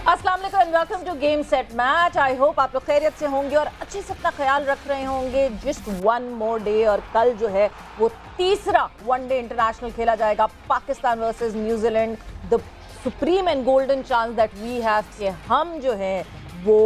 अस्सलाम वालेकुम and welcome to game set match. I hope आप लोग खैरियत से होंगे और अच्छे से अपना ख्याल रख रहे होंगे। जस्ट वन मोर डे और कल जो है वो तीसरा वनडे इंटरनेशनल खेला जाएगा Pakistan versus New Zealand. The supreme and golden chance that we have कि हम जो है वो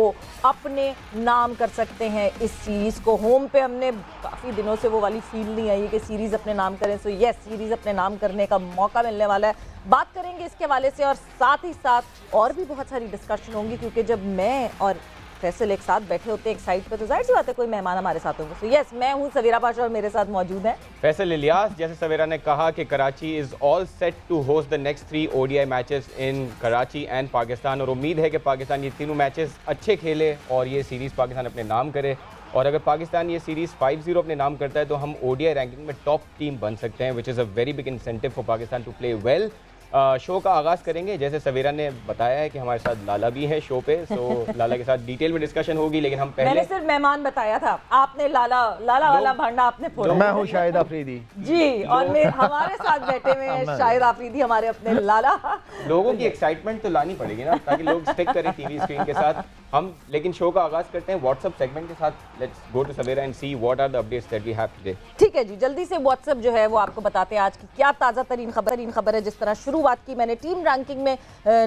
अपने नाम कर सकते हैं इस सीरीज़ को। होम पे हमने काफ़ी दिनों से वो वाली फील नहीं आई है कि सीरीज़ अपने नाम करें। सो यस, सीरीज़ अपने नाम करने का मौका मिलने वाला है। बात करेंगे इसके हवाले से और साथ ही साथ और भी बहुत सारी डिस्कशन होंगी, क्योंकि जब मैं और फैसल एक साथ बैठे होते हैं एक साइड पे तो जाहिर सी बात है कोई मेहमान हमारे साथ होंगे। सो यस, मैं हूँ सवेरा पाशा और मेरे साथ मौजूद हैं फैसल इलियास। जैसे सवेरा ने कहा कि Karachi is all set to host the next 3 ODI matches in Karachi and Pakistan, और उम्मीद है कि पाकिस्तान ये तीनों मैचेस अच्छे खेले और ये सीरीज़ पाकिस्तान अपने नाम करे। और अगर पाकिस्तान ये सीरीज़ 5-0 अपने नाम करता है तो हम ODI रैंकिंग में टॉप टीम बन सकते हैं, which is a very big incentive for Pakistan to play well. Show का आगाज़ करेंगे। जैसे सवेरा ने बताया है कि हमारे साथ लाला भी हैं शो पे, सो लाला के साथ डिटेल में डिस्कशन होगी, लेकिन हम पहले मैंने सिर्फ मेहमान बताया था, आपने लाला वाला भांडा आपने फोड़ा। मैं हूँ शाहिद आफरीदी जी, और हमारे साथ बैठे हुए हैं शाहिद आफरीदी, हमारे अपने लाला। लोगों की एक्साइटमेंट तो लानी पड़ेगी ना, ताकि लोग स्टिक करें टीवी स्क्रीन के साथ। हम लेकिन शो का आगाज़ करते हैं व्हाट्सएप सेगमेंट के साथ। Let's go to Savera and see what are the updates that we have today. ठीक है जी, जल्दी से व्हाट्सएप जो है वो आपको बताते हैं आज की क्या ताज़ा तरीन खबर है। जिस तरह शुरुआत की मैंने, टीम रैंकिंग में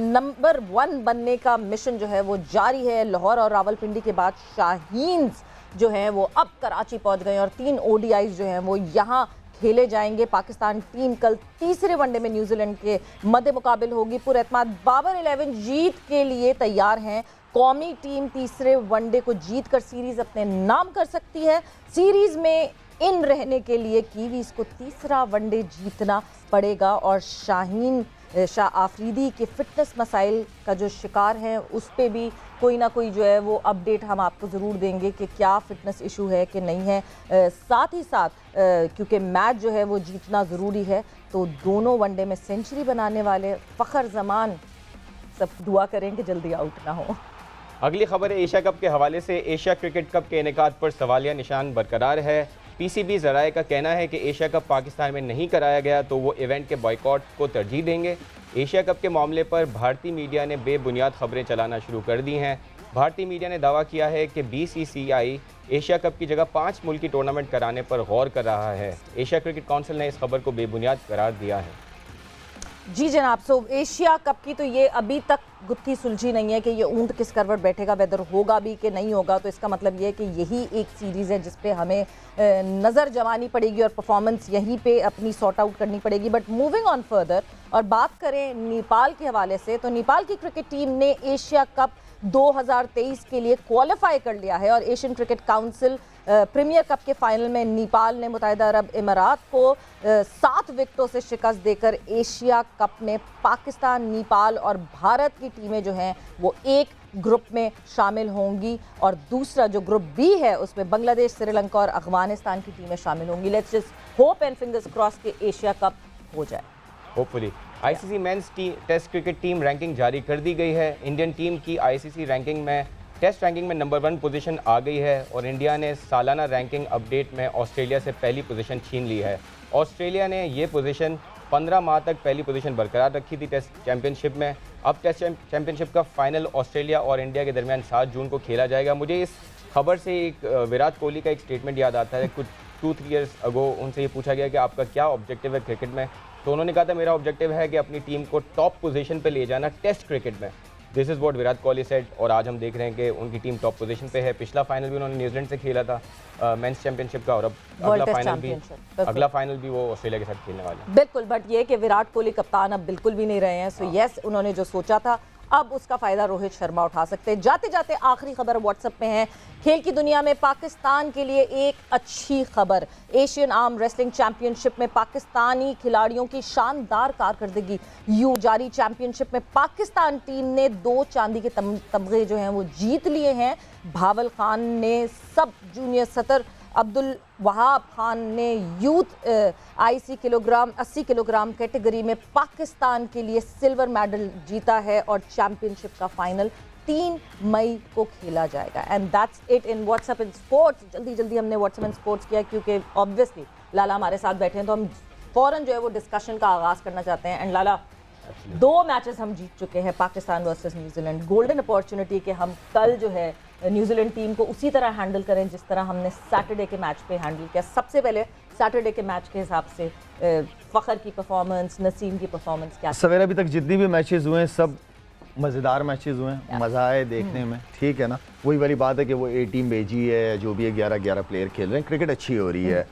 नंबर 1 बनने का मिशन जो है वो जारी है। लाहौर और रावलपिंडी के बाद शाहीन्स जो हैं वो अब कराची पहुंच गए और 3 ODIs जो हैं वो यहाँ खेले जाएंगे। पाकिस्तान टीम कल तीसरे वनडे में न्यूजीलैंड के मद्दे मुकाबिल होगी। पुरएतमाद बाबर 11 जीत के लिए तैयार हैं। कौमी टीम तीसरे वनडे को जीत कर सीरीज़ अपने नाम कर सकती है। सीरीज़ में इन रहने के लिए कीवीज़ को तीसरा वनडे जीतना पड़ेगा और शाह आफरीदी के फिटनेस मसाइल का जो शिकार हैं उस पे भी कोई ना कोई जो है वो अपडेट हम आपको ज़रूर देंगे कि क्या फ़िटनेस इशू है कि नहीं है। साथ ही साथ क्योंकि मैच जो है वो जीतना ज़रूरी है, तो दोनों वनडे में सेंचुरी बनाने वाले फ़खर जमान सब दुआ करें कि जल्दी आउट ना हो। अगली खबर है एशिया कप के हवाले से। एशिया क्रिकेट कप के इनेकाद पर सवालिया निशान बरकरार है। PCB ज़राए का कहना है कि एशिया कप पाकिस्तान में नहीं कराया गया तो वो इवेंट के बॉयकॉट को तरजीह देंगे। एशिया कप के मामले पर भारतीय मीडिया ने बेबुनियाद खबरें चलाना शुरू कर दी हैं। भारतीय मीडिया ने दावा किया है कि BCCI एशिया कप की जगह 5 मुल्की टूर्नामेंट कराने पर गौर कर रहा है। एशिया क्रिकेट काउंसिल ने इस खबर को बेबुनियाद करार दिया है। जी जनाब, सो एशिया कप की तो ये अभी तक गुत्थी सुलझी नहीं है कि ये ऊंट किस करवट बैठेगा, वेदर होगा भी कि नहीं होगा। तो इसका मतलब ये है कि यही एक सीरीज़ है जिस पे हमें नज़र जमानी पड़ेगी और परफॉर्मेंस यहीं पे अपनी सॉर्ट आउट करनी पड़ेगी। बट मूविंग ऑन फर्दर और बात करें नेपाल के हवाले से, तो नेपाल की क्रिकेट टीम ने एशिया कप 2023 के लिए क्वालिफाई कर लिया है और Asian cricket council premier cup के फाइनल में नेपाल ने मुत्तहिदा अरब इमारात को 7 विकेटों से शिकस्त देकर एशिया कप में पाकिस्तान, नेपाल और भारत की टीमें जो हैं वो एक ग्रुप में शामिल होंगी और दूसरा जो ग्रुप B है उसमें बांग्लादेश, श्रीलंका और अफगानिस्तान की टीमें शामिल होंगी। Let's just hope and fingers cross के एशिया कप हो जाए hopefully. ICC men's test cricket team ranking जारी कर दी गई है। इंडियन टीम की ICC रैंकिंग में टेस्ट रैंकिंग में नंबर 1 पोजीशन आ गई है और इंडिया ने सालाना रैंकिंग अपडेट में ऑस्ट्रेलिया से पहली पोजीशन छीन ली है। ऑस्ट्रेलिया ने ये पोजीशन 15 माह तक पहली पोजीशन बरकरार रखी थी टेस्ट चैंपियनशिप में। अब टेस्ट चैंपियनशिप का फाइनल ऑस्ट्रेलिया और इंडिया के दरमियान 7 जून को खेला जाएगा। मुझे इस खबर से एक विराट कोहली का एक स्टेटमेंट याद आता है। कुछ 2-3 ईयर्स अगो उनसे ये पूछा गया कि आपका क्या ऑब्जेक्टिव है क्रिकेट में, तो उन्होंने कहा था मेरा ऑब्जेक्टिव है कि अपनी टीम को टॉप पोजीशन पे ले जाना टेस्ट क्रिकेट में। This is what Virat Kohli said और आज हम देख रहे हैं कि उनकी टीम टॉप पोजीशन पे है। पिछला फाइनल भी उन्होंने न्यूजीलैंड से खेला था मेंस चैंपियनशिप का, और अब अगला फाइनल भी वो ऑस्ट्रेलिया के साथ खेलने वाले हैं। बिल्कुल, बट ये कि विराट कोहली कप्तान अब बिल्कुल भी नहीं रहे हैं। सो यस, उन्होंने जो सोचा था अब उसका फ़ायदा रोहित शर्मा उठा सकते हैं। जाते जाते आखिरी खबर व्हाट्सएप में है। खेल की दुनिया में पाकिस्तान के लिए एक अच्छी खबर। एशियन आर्म रेसलिंग चैंपियनशिप में पाकिस्तानी खिलाड़ियों की शानदार कारकर्दगी। जारी चैंपियनशिप में पाकिस्तान टीम ने 2 चांदी के तमगे जो हैं वो जीत लिए हैं। भावल खान ने सब जूनियर सतर, अब्दुल वहाब खान ने youth IC kilogram 80 kilogram category में पाकिस्तान के लिए सिल्वर मेडल जीता है और चैंपियनशिप का फाइनल 3 मई को खेला जाएगा। And that's it in WhatsApp in sports. जल्दी हमने व्हाट्सएप इन स्पोर्ट्स किया क्योंकि ऑब्वियसली लाला हमारे साथ बैठे हैं तो हम फ़ौरन जो है वो डिस्कशन का आगाज़ करना चाहते हैं। एंड लाला, 2 मैचेस हम जीत चुके हैं, Pakistan versus New Zealand. Golden opportunity कि हम कल जो है न्यूजीलैंड टीम को उसी तरह हैंडल करें जिस तरह हमने सैटरडे के मैच पे हैंडल किया। सबसे पहले सैटरडे के मैच के हिसाब से फ़खर की परफॉर्मेंस, नसीम की परफॉर्मेंस क्या? सवेरे अभी तक जितनी भी मैचेस हुए हैं सब मज़ेदार मैचेस हुए हैं, मज़ा आए देखने में, ठीक है ना। वही वाली बात है कि वो ए टीम भेजी है, जो भी है 11-11 प्लेयर खेल रहे हैं, क्रिकेट अच्छी हो रही है।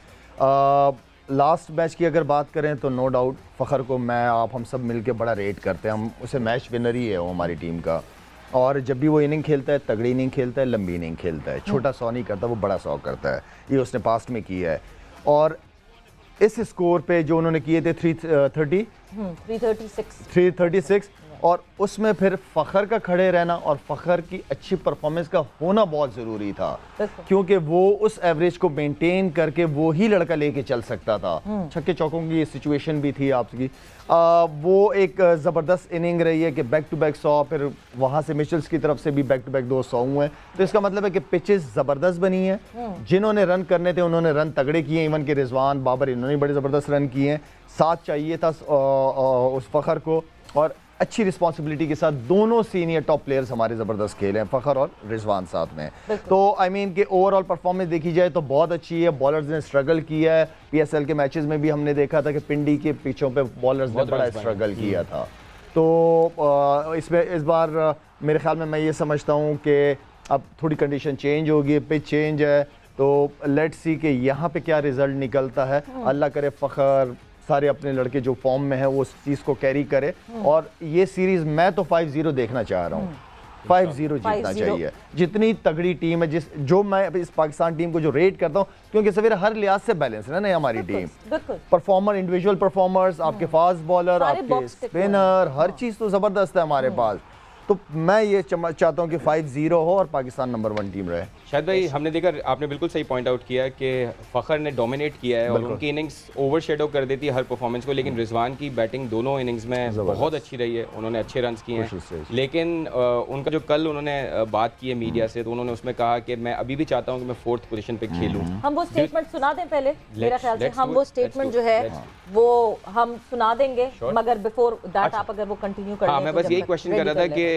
लास्ट मैच की अगर बात करें तो नो डाउट फ़खर को मैं आप हम सब मिलके बड़ा रेट करते हैं, हम उसे मैच विनर ही है वो हमारी टीम का। और जब भी वो इनिंग खेलता है, तगड़ी इनिंग खेलता है, लंबी इनिंग खेलता है, छोटा 100 नहीं करता, वो बड़ा 100 करता है, ये उसने पास्ट में किया है। और इस स्कोर पे जो उन्होंने किए थे 336 और उसमें फिर फ़खर का खड़े रहना और फ़खर की अच्छी परफॉर्मेंस का होना बहुत ज़रूरी था, क्योंकि वो उस एवरेज को मेंटेन करके वो ही लड़का लेके चल सकता था। छक्के चौकों की सिचुएशन भी थी आपकी। वो एक ज़बरदस्त इनिंग रही है कि बैक टू बैक 100, फिर वहाँ से मिचेल्स की तरफ से भी बैक टू बैक 2 100 हुए हैं। तो इसका मतलब है कि पिचेस ज़बरदस्त बनी है, जिन्होंने रन करने थे उन्होंने रन तगड़े किए, इवन के रिजवान बाबर इन्होंने बड़े ज़बरदस्त रन किए हैं। साथ चाहिए था उस फ़खर को, और अच्छी रिस्पॉन्सिबिलिटी के साथ दोनों सीनियर टॉप प्लेयर्स हमारे ज़बरदस्त खेले हैं, फ़खर और रिजवान साथ में। तो आई मीन कि ओवरऑल परफॉर्मेंस देखी जाए तो बहुत अच्छी है। बॉलर्स ने स्ट्रगल किया है, PSL के मैचेस में भी हमने देखा था कि पिंडी के पिचों पे बॉलर्स ने बड़ा स्ट्रगल किया था। तो इसमें इस बार मेरे ख्याल में मैं ये समझता हूँ कि अब थोड़ी कंडीशन चेंज होगी, पिच चेंज है, तो लेट्स सी कि यहाँ पे क्या रिजल्ट निकलता है। अल्लाह करे फ़खर सारे अपने लड़के जो फॉर्म में है वो उस चीज़ को कैरी करे, और ये सीरीज़ मैं तो 5-0 देखना चाह रहा हूँ। 5-0 जीतना चाहिए। जितनी तगड़ी टीम है, जो मैं इस पाकिस्तान टीम को जो रेट करता हूँ, क्योंकि सवेरे हर लिहाज से बैलेंस है ना हमारी टीम, परफॉर्मर, इंडिविजुअल परफॉर्मर्स, आपके फास्ट बॉलर, आपके स्पिनर, हर चीज़ तो ज़बरदस्त है हमारे पास। तो मैं ये चाहता हूँ कि 5-0 हो और पाकिस्तान नंबर 1 टीम रहे। शायद भाई हमने देखा, आपने बिल्कुल सही पॉइंट आउट किया कि फ़खर ने डोमिनेट किया है और उनकी इनिंग्स ओवरशैडो कर देती है हर परफॉर्मेंस को, लेकिन रिजवान की बैटिंग दोनों इनिंग्स में बहुत अच्छी रही है, उन्होंने अच्छे रन्स किए हैं। लेकिन उनका जो कल उन्होंने बात की है मीडिया से, तो उन्होंने उसमें कहा कि मैं अभी भी चाहता हूँ कि मैं 4th पोजीशन पे खेलूँ। हम वो स्टेटमेंट सुना दें पहले, मेरा ख्याल से हम वो स्टेटमेंट जो है वो हम सुना देंगे, मगर बिफोर दैट आप अगर वो कंटिन्यू कर। हाँ, मैं बस यही क्वेश्चन कर रहा था कि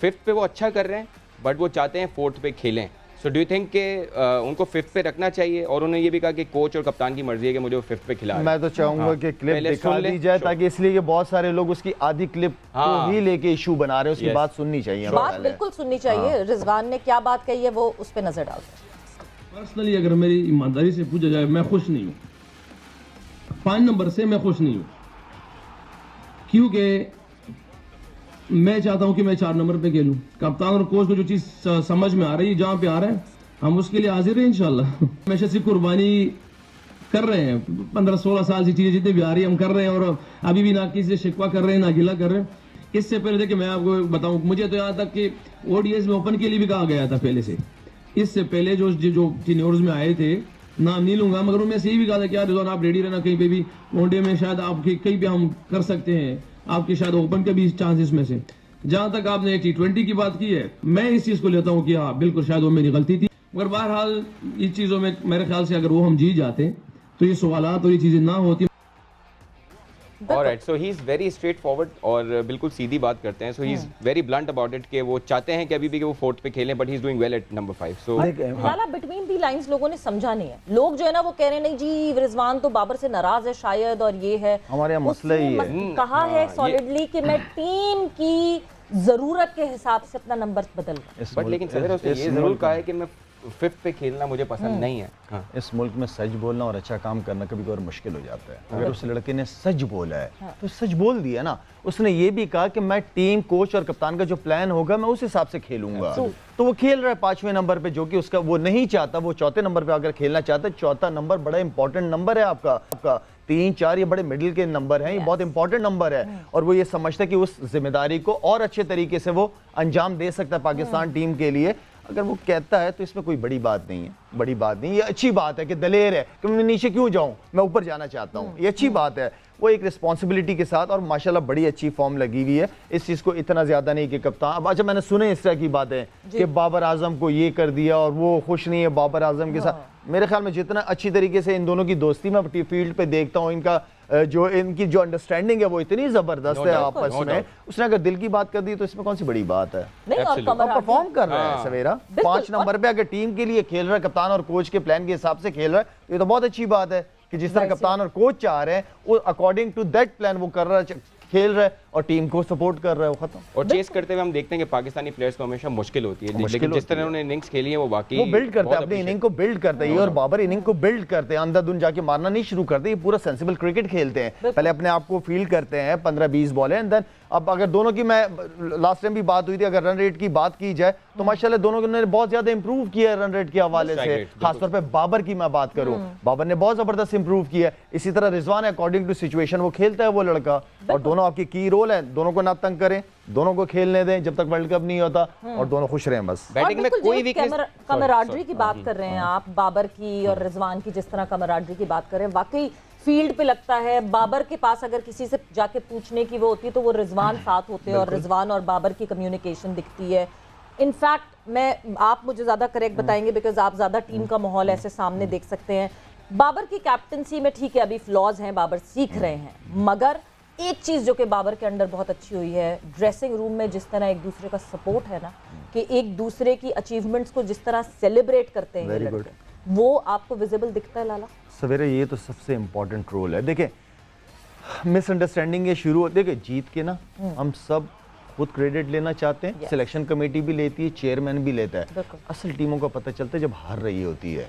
5th पे वो अच्छा कर रहे हैं बट वो चाहते हैं 4th पे खेलें। सो डू यू थिंक कि उनको 5th पे रखना चाहिए? और उन्होंने ये भी कहा कि कोच और कप्तान की मर्जी है कि मुझे वो 5th पे खिला। मैं तो चाहूंगा कि क्लिप दिखा दी जाए, ताकि इसलिए कि बहुत सारे लोग उसकी आधी क्लिप को ही लेके इशू बना रहे हैं, उसकी बात सुननी चाहिए। बात बिल्कुल सुननी चाहिए। रिजवान ने क्या बात कही है वो उस पर नजर डालते हैं। पर्सनली अगर मेरी ईमानदारी से पूछा जाए, मैं खुश नहीं हूँ। 5 नंबर से मैं खुश नहीं हूँ, क्योंकि मैं चाहता हूं कि मैं 4 नंबर पे खेलूं। कप्तान और कोच को जो चीज समझ में आ रही है, जहां पे आ रहा है, हम उसके लिए हाजिर हैं इंशाल्लाह। हमेशा से कुर्बानी कर रहे हैं, 15-16 साल से चीजें जितनी भी आ रही है हम कर रहे हैं, और अभी भी ना किसी से शिकवा कर रहे हैं ना गिला कर रहे हैं। इससे पहले देखिए मैं आपको बताऊं, मुझे तो यहाँ तक कि ODIs में ओपन के लिए भी कहा गया था पहले से। इससे पहले जो सीनियर्स में आए थे, नाम नहीं लूंगा, मगर उनमें से ये भी कहा था कि यार रिजवान आप रेडी रहना, कहीं पे भी वनडे में शायद आपकी कहीं पे हम कर सकते हैं, आपके शायद ओपन के भी चांसेस में से। जहां तक आपने T20 की बात की है, मैं इस चीज को लेता हूं कि हाँ बिल्कुल शायद वो मेरी गलती थी, मगर बहरहाल इन चीजों में मेरे ख्याल से अगर वो हम जीत जाते तो ये सवालात और ये चीजें ना होती। Alright, so he is very straightforward और बिल्कुल सीधी बात करते हैं। So he is very blunt about it कि वो चाहते हैं कि अभी भी कि वो 4th पे खेलें, but he is doing well at number 5. So Lala between the lines लोगों ने समझा नहीं है। लोग जो है ना वो कह रहे हैं नहीं जी रिजवान तो बाबर से नाराज है शायद, और ये है हमारे यहाँ मसला ही है। कहा है सॉलिडली कि मैं टीम की जरूरत के हिसाब से अपना नंबर बदल रहा हूं। बट लेकिन सर उसने ये जरूर कहा है कि मैं 5th पे खेलना मुझे पसंद नहीं है। हाँ। इस मुल्क में सच बोलना और अच्छा काम करना कभी कभी मुश्किल हो जाता है। अगर उस लड़के ने सच बोला है तो सच बोल दिया ना। उसने ये भी कहा कि मैं टीम, कोच और कप्तान का जो प्लान होगा मैं उस हिसाब से खेलूंगा। तो वो खेल रहा है 5वें नंबर पे, जो कि उसका वो नहीं चाहता। वो 4थे नंबर पे अगर खेलना चाहता है, 4था नंबर बड़ा इंपॉर्टेंट नंबर है आपका 3-4 ये बड़े मिडिल के नंबर हैं, ये बहुत इंपॉर्टेंट नंबर है। और वो ये समझता है कि उस जिम्मेदारी को और अच्छे तरीके से वो अंजाम दे सकता है पाकिस्तान टीम के लिए। अगर वो कहता है तो इसमें कोई बड़ी बात नहीं है, बड़ी बात नहीं। ये अच्छी बात है कि दलेर है कि मैं नीचे क्यों जाऊं, मैं ऊपर जाना चाहता हूं। ये अच्छी बात है। वो एक रिस्पॉन्सिबिलिटी के साथ, और माशाल्लाह बड़ी अच्छी फॉर्म लगी हुई है। इस चीज़ को इतना ज़्यादा नहीं कि कप्तान, अब अच्छा मैंने सुने इस तरह की बातें कि बाबर आजम को ये कर दिया और वो खुश नहीं है बाबर आजम के साथ। मेरे ख्याल में जितना अच्छी तरीके से इन दोनों की दोस्ती मैं फील्ड पे देखता हूँ, इनका جو ان کی جو انڈرسٹینڈنگ ہے وہ اتنی زبردست ہے آپس میں. اس نے اگر دل کی بات کر دی تو اس میں کون سی بڑی بات ہے. پرفارم کر رہا ہے سویرا 5 نمبر پہ, اگر ٹیم کے لیے کھیل رہا ہے, کپتان اور کوچ کے پلان کے حساب سے کھیل رہا ہے, یہ تو بہت اچھی بات ہے کہ جس طرح کپتان اور کوچ چاہ رہے ہیں وہ اکارڈنگ ٹو دیٹ پلان وہ کر رہا ہے, کھیل رہا ہے اور ٹیم کو سپورٹ کر رہا ہے, وہ ختم. اور چیز کرتے ہوئے ہم دیکھتے ہیں کہ پاکستانی پلیئرز کو ہمیشہ مشکل ہوتی ہے, لیکن جس طرح انہوں نے اننگز کھیلی ہیں وہ واقعی وہ بلڈ کرتے ہیں, اپنی اننگ کو بلڈ کرتے ہیں, اور بابر اننگ کو بلڈ کرتے ہیں, اندر دن جا کے مارنا نہیں شروع کرتے, یہ پورا سینسیبل کرکٹ کھیلتے ہیں, پہلے اپنے آپ کو فیلڈ کرتے ہیں 15-20 بالیں, اینڈ دین اب اگر دونوں کی, میں لاسٹ ٹائم بھی بات ہوئی تھی, اگر رن ریٹ کی بات کی جائے تو ماشاءاللہ دونوں نے بہت زیادہ امپروو کیا ہے رن ریٹ کے حوالے سے, خاص طور پہ بابر کی میں بات کروں, بابر نے بہت زبردست امپروو کیا ہے. اسی طرح رضوان ہے, اکارڈنگ ٹو سچویشن وہ کھیلتا ہے وہ لڑکا, اور دونوں آپ کی کی رول ہے, دونوں کو نہ تنگ کریں, دونوں کو کھیلنے دیں جب تک ورلڈ کپ نہیں ہوتا, اور دونوں خوش رہیں بس. بیٹنگ میں کوئی ویکنس, کمراڈری کی بات کر رہے ہیں آپ, بابر کی اور رضوان کی جس طرح کمراڈری کی بات کر رہے ہیں, واقعی فیلڈ پہ لگتا ہے بابر کے پاس اگر کسی سے جا کے پوچھنے کی وہ ہوتی ہے تو وہ رضوان ساتھ ہوتے ہیں, اور رضوان اور بابر کی کمیونیکیشن دکھتی ہے. انفیکٹ آپ مجھے زیادہ کریکٹ بتائیں گے بیکاز آپ زیادہ ٹیم کا ماحول ایسے سامنے دیکھ سکتے ہیں. بابر کی کیپٹنسی میں ٹھیک ہے ابھی فلاز ہیں, بابر سیکھ رہے ہیں, مگر ایک چیز جو کہ بابر کے انڈر بہت اچھی ہوئی ہے, ڈریسنگ روم میں جس طرح ایک دوسرے کا سپورٹ ہے نا, کہ ایک دوسرے کی اچیومنٹس کو جس طرح سیلیبریٹ کرتے ہیں یہ لڑکے, وہ آپ کو ویزیبل دکھتا ہے لالا. سویرا یہ تو سب سے امپورٹنٹ رول ہے. دیکھیں مس انڈرسٹینڈنگ یہ شروع, دیکھیں جیت کے نا ہم سب خود کریڈٹ لینا چاہتے ہیں, سلیکشن کمیٹی بھی لیتی ہے, چیئرمین بھی لیتا ہے, اصل ٹیموں کا پتہ چلتا ہے جب ہار رہی ہوتی ہے.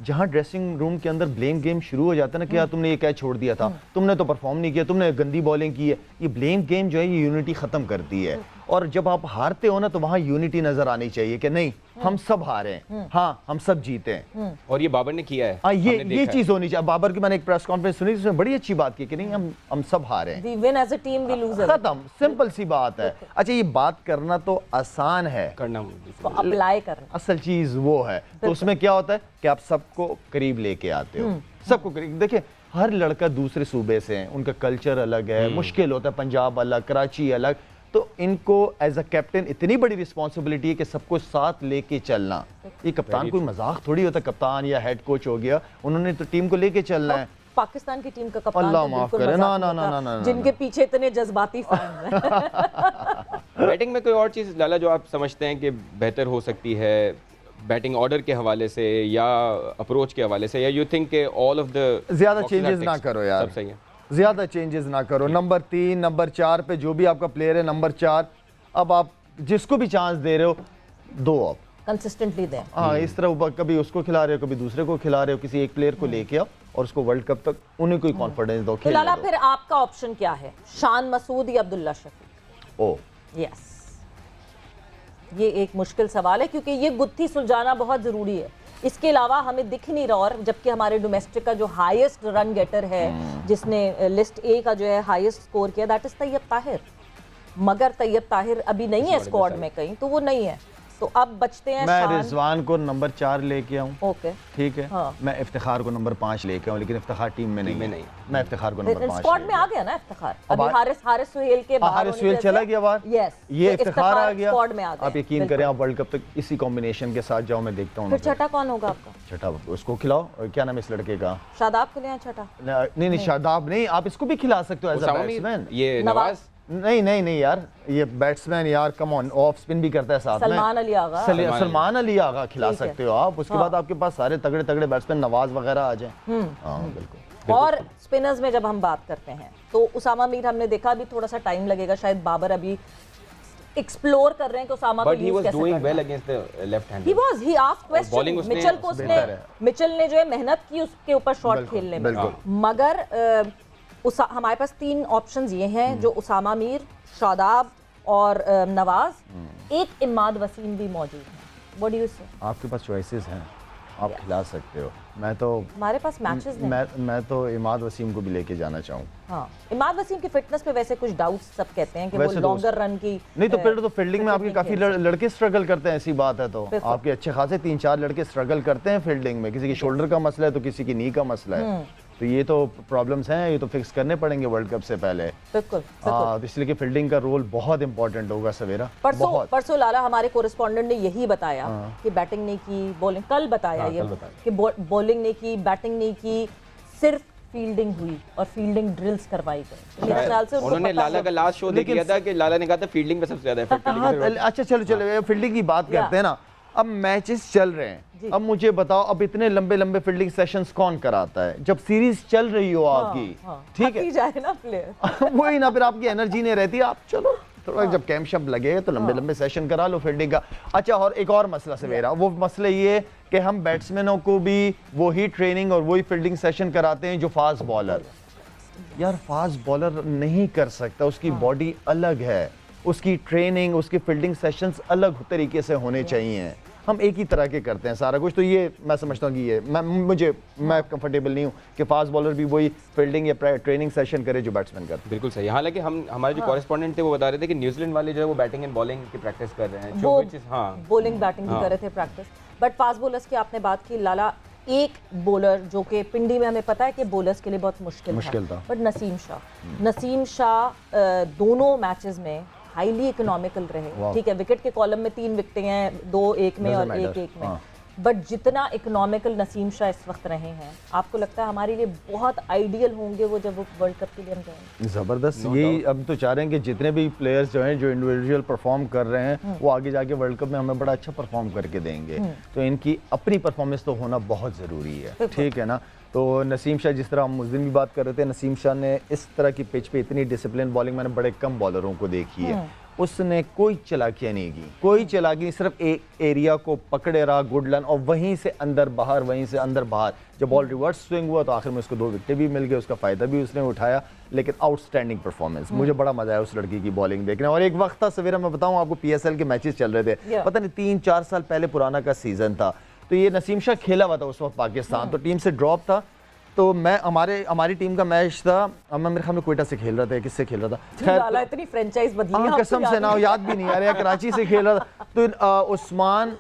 جہاں ڈریسنگ روم کے اندر بلیم گیم شروع ہو جاتا ہے نا, کہ تم نے یہ کیچ چھوڑ دیا تھا, تم نے تو پرفارم نہیں کیا, تم نے گندی بالنگ کی ہے, یہ بلیم گیم جو ہے یہ یونٹی ختم کرتی ہے. اور جب آپ ہارتے ہو نا تو وہاں یونٹی نظر آنی چاہیے کہ نہیں ہم سب ہارے ہیں, ہاں ہم سب جیتے ہیں, اور یہ بابر نے کیا ہے, یہ چیز ہونی چاہیے. بابر کی میں نے ایک پریس کانفرنس سنی, اس میں بڑی اچھی بات کی کہ نہیں ہم سب ہارے ہیں, we win as a team, we lose as a team. ختم, سمپل سی بات ہے. اچھا یہ بات کرنا تو آسان ہے, کرنا اپلائی کرنا اصل چیز وہ ہے. تو اس میں کیا ہوتا ہے کہ آپ سب کو قریب لے کے آتے ہو, سب کو قریب. دیکھیں ہر لڑکا دوسرے صوبے سے ہیں, ان کا کلچر الگ ہے, مشکل ہوتا ہے, پنجاب الگ, کراچی الگ, تو ان کو ایز اے کیپٹن اتنی بڑی رسپانسبلٹی ہے کہ سب کو ساتھ لے کے چلنا. یہ کپتان کوئی مذاق تھوڑی ہوتا, کپتان یا ہیڈ کوچ ہو گیا, انہوں نے تو ٹیم کو لے کے چلنا ہے. پاکستان کی ٹیم کا کپتان اللہ معاف کرے, جن کے پیچھے اتنے جذباتی فینز ہیں. بیٹنگ میں کوئی اور چیز لالا جو آپ سمجھتے ہیں کہ بہتر ہو سکتی ہے بیٹنگ آرڈر کے حوالے سے یا اپروچ کے حوالے سے, یا یو تھنک کہ آل آف دا زیادہ چینجز نہ کرو یار, سب صحیح ہے, زیادہ چینجز نہ کرو. نمبر 3 نمبر 4 پہ جو بھی آپ کا پلیئر ہے نمبر 4, اب آپ جس کو بھی چانس دے رہے ہو دو, آپ کنسسٹنٹلی دیں. ہاں اس طرح کبھی اس کو کھلا رہے ہو, کبھی دوسرے کو کھلا رہے ہو, کسی ایک پلیئر کو لے کے آؤ اور اس کو ورلڈ کپ تک انہیں کوئی کانفیڈنس دو. تو لالا پھر آپ کا آپشن کیا ہے, شان مسعود یا عبداللہ شفیق؟ یس, یہ ایک مشکل سوال ہے کیونکہ یہ گتھی سلجھانا بہت ضروری ہے. اس کے علاوہ ہمیں دکھ نہیں رہا, اور جبکہ ہمارے ڈومیسٹک کا جو ہائیسٹ رن گیٹر ہے, جس نے لسٹ اے کا جو ہے ہائیسٹ سکور کیا, دیٹ از طیب طاہر. مگر طیب طاہر ابھی نہیں ہے اسکواڈ میں کہیں, تو وہ نہیں ہے. تو اب بچتے ہیں میں رضوان کو نمبر 4 لے کے آؤں, اوکے ٹھیک ہے, میں افتخار کو نمبر 5 لے کے آؤں, لیکن افتخار ٹیم میں نہیں, میں افتخار کو نمبر 5 اسکواڈ میں آ گیا نا افتخار. ابھی حارث سہیل کے باہر, حارث سہیل چلا گیا باہر, یہ افتخار آ گیا. اسکواڈ میں آ گیا. آپ یقین کریں آپ ورلڈ کپ تک اسی کمبینیشن کے ساتھ جاؤ, میں دیکھتا ہوں. پھر چھٹا کون ہوگا آپ کا؟ چھٹا اس کو کھلاؤ, کیا نام ہے اس لڑکے کا, شاداب کو لے آئیں چھٹا. نہیں شاداب نہیں, آپ اس کو بھی کھلا سکتے ہو ایز اے بیٹسمین. یہ نواز نہیں یار, یہ بیٹسمین یار کم آن, آف سپن بھی کرتا ہے ساتھ میں. سلمان علی آغا کھلا سکتے ہو آپ. اس کے بعد آپ کے پاس سارے تگڑے تگڑے بیٹسمین نواز وغیرہ آ جائیں. ہاں بالکل. اور سپنرز میں جب ہم بات کرتے ہیں تو اسامہ میر ہم نے دیکھا ابھی تھوڑا سا ٹائم لگے گا, شاید بابر ابھی ایکسپلور کر رہے ہیں کہ اسامہ کو یوز کیسے کرنا ہے. He asked question. مچل نے جو ہے محنت کی اس کے اوپر شاٹ کھیلنے میں, مگر ہمارے پاس 3 آپشنز یہ ہیں جو اسامہ میر, شاداب اور نواز, ایک اماد وسیم بھی موجود ہیں. What do you say? آپ کے پاس چوائسز ہیں, آپ کھلا سکتے ہو. میں تو ہمارے پاس میچز ہیں, میں تو اماد وسیم کو بھی لے کے جانا چاہوں. ہاں اماد وسیم کی فٹنس پہ ویسے کچھ ڈاؤٹس سب کہتے ہیں کہ وہ لانگر رن کی نہیں, تو پھر تو فیلڈنگ میں آپ کے کافی لڑکے سٹرگل کرتے ہیں, ایسی بات ہے. تو آپ کے اچھے خاصے 3-4 لڑکے سٹرگل کرتے ہیں فیلڈنگ میں, کسی کی شولڈر کا مسئلہ ہے تو کسی کی نی کا مسئلہ ہے. تو یہ تو پرابلمز ہیں, یہ تو فکس کرنے پڑیں گے ورلڈ کپ سے پہلے. بالکل, اس لیے کہ فیلڈنگ کا رول بہت امپورٹنٹ ہوگا سویرا. پرسوں لالا ہمارے کورسپونڈنٹ نے یہی بتایا کہ بیٹنگ نہیں کی, بولنگ, کل بتایا یہ کہ بولنگ نہیں کی, بیٹنگ نہیں کی, صرف फील्डिंग हुई और फील्डिंग ड्रिल्स करवाई गई, मेरे ख्याल से उन्होंने लाला का लास्ट शो देख लिया था कि लाला ने कहा था फील्डिंग पे सबसे ज्यादा एफर्ट। अच्छा चलो फील्डिंग की बात करते हैं ना, अब मैचेस चल रहे हैं, अब मुझे बताओ अब इतने लंबे लंबे फील्डिंग सेशंस कौन कराता है जब सीरीज चल रही हो आपकी, ठीक है जाए ना प्लेयर वही ना, फिर आपकी एनर्जी नहीं रहती, आप चलो थोड़ा जब कैंप शैम्प लगेगा तो लंबे लंबे सेशन करा लो फील्डिंग का। अच्छा, और एक और मसला सवेरा, वो मसला ये कि हम बैट्समैनों को भी वही ट्रेनिंग और वही फील्डिंग सेशन कराते हैं जो फास्ट बॉलर। यार फास्ट बॉलर नहीं कर सकता, उसकी बॉडी अलग है, उसकी ट्रेनिंग उसकी फील्डिंग सेशंस अलग तरीके से होने चाहिए। हम एक ही तरह के करते हैं सारा कुछ, तो ये मैं समझता हूँ कि ये मैं कंफर्टेबल नहीं हूँ कि फास्ट बॉलर भी वही फील्डिंग या ट्रेनिंग सेशन करे जो बैट्समैन करते। बिल्कुल सही। हालांकि हमारे जो कॉरेस्पॉन्डेंट थे वो बता रहे थे कि न्यूजीलैंड वाले जो है वो बैटिंग एंड बॉलिंग की प्रैक्टिस कर रहे हैं, जो बॉलिंग बैटिंग भी कर रहे थे प्रैक्टिस, बट फास्ट बॉलर्स की आपने बात की लाला, एक बॉलर जो कि पिंडी में हमें पता है कि बॉलर्स के लिए बहुत मुश्किल था, बट नसीम शाह दोनों मैचेस में हाईली इकोनॉमिकल रहे, ठीक है, विकेट के कॉलम में 3 विकेटें हैं, 2-1 में और 1-1 में, बट जितना इकोनॉमिकल नसीम शाह इस वक्त रहे हैं, आपको लगता है हमारे लिए बहुत आइडियल होंगे वो जब वो वर्ल्ड कप के लिए हम जाएंगे? ज़बरदस्त। यही अब तो चाह रहे हैं कि जितने भी प्लेयर्स जो हैं जो इंडिविजुअल परफॉर्म कर रहे हैं वो आगे जाके वर्ल्ड कप में हमें बड़ा अच्छा परफॉर्म करके देंगे, तो इनकी अपनी परफॉर्मेंस तो होना बहुत ज़रूरी है, ठीक है ना। तो नसीम शाह, जिस तरह हम उस दिन भी बात कर रहे थे, नसीम शाह ने इस तरह की पिच पे इतनी डिसिप्लिन बॉलिंग मैंने बड़े कम बॉलरों को देखी है, उसने कोई चालाकियाँ नहीं की, कोई चालाकी, सिर्फ एक एरिया को पकड़े रहा, गुड रन, और वहीं से अंदर बाहर, वहीं से अंदर बाहर। जब बॉल रिवर्स स्विंग हुआ तो आखिर में उसको 2 विकेटें भी मिल गए, उसका फ़ायदा भी उसने उठाया, लेकिन आउटस्टैंडिंग परफॉर्मेंस, मुझे बड़ा मजा आया उस लड़की की बॉलिंग देखने। और एक वक्त था सवेरा, मैं बताऊँ आपको, PSL के मैचेस चल रहे थे, पता नहीं 3-4 साल पहले पुराना का सीज़न था, तो ये नसीम शाह खेला हुआ था उस वक्त पाकिस्तान, तो टीम से ड्रॉप था, तो मैं हमारी टीम का मैच था, मैं मेरे ख्याल में कोइटा से खेल रहा था, किससे खेल रहा था, खैर इतनी फ्रेंचाइज बदली है, कसम से ना याद भी नहीं आ रहा, कराची से खेल रहा था, तो उस्मान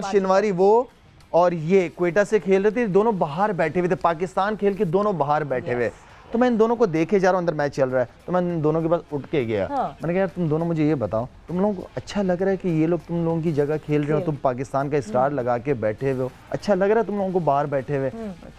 शिनवारी वो और ये कोइटा से खेल रहे थे, दोनों बाहर बैठे हुए थे, पाकिस्तान खेल के दोनों बाहर बैठे हुए, तो मैं इन दोनों को देखे जा रहा हूँ, अंदर मैच चल रहा है, तो मैं इन दोनों के पास उठ के गया, मैंने कहा यार तुम दोनों मुझे ये बताओ, तुम लोगों को अच्छा लग रहा है कि ये लोग तुम लोगों की जगह खेल रहे हो, तुम पाकिस्तान का स्टार लगा के बैठे हुए हो, अच्छा लग रहा है तुम लोगों को बाहर बैठे हुए?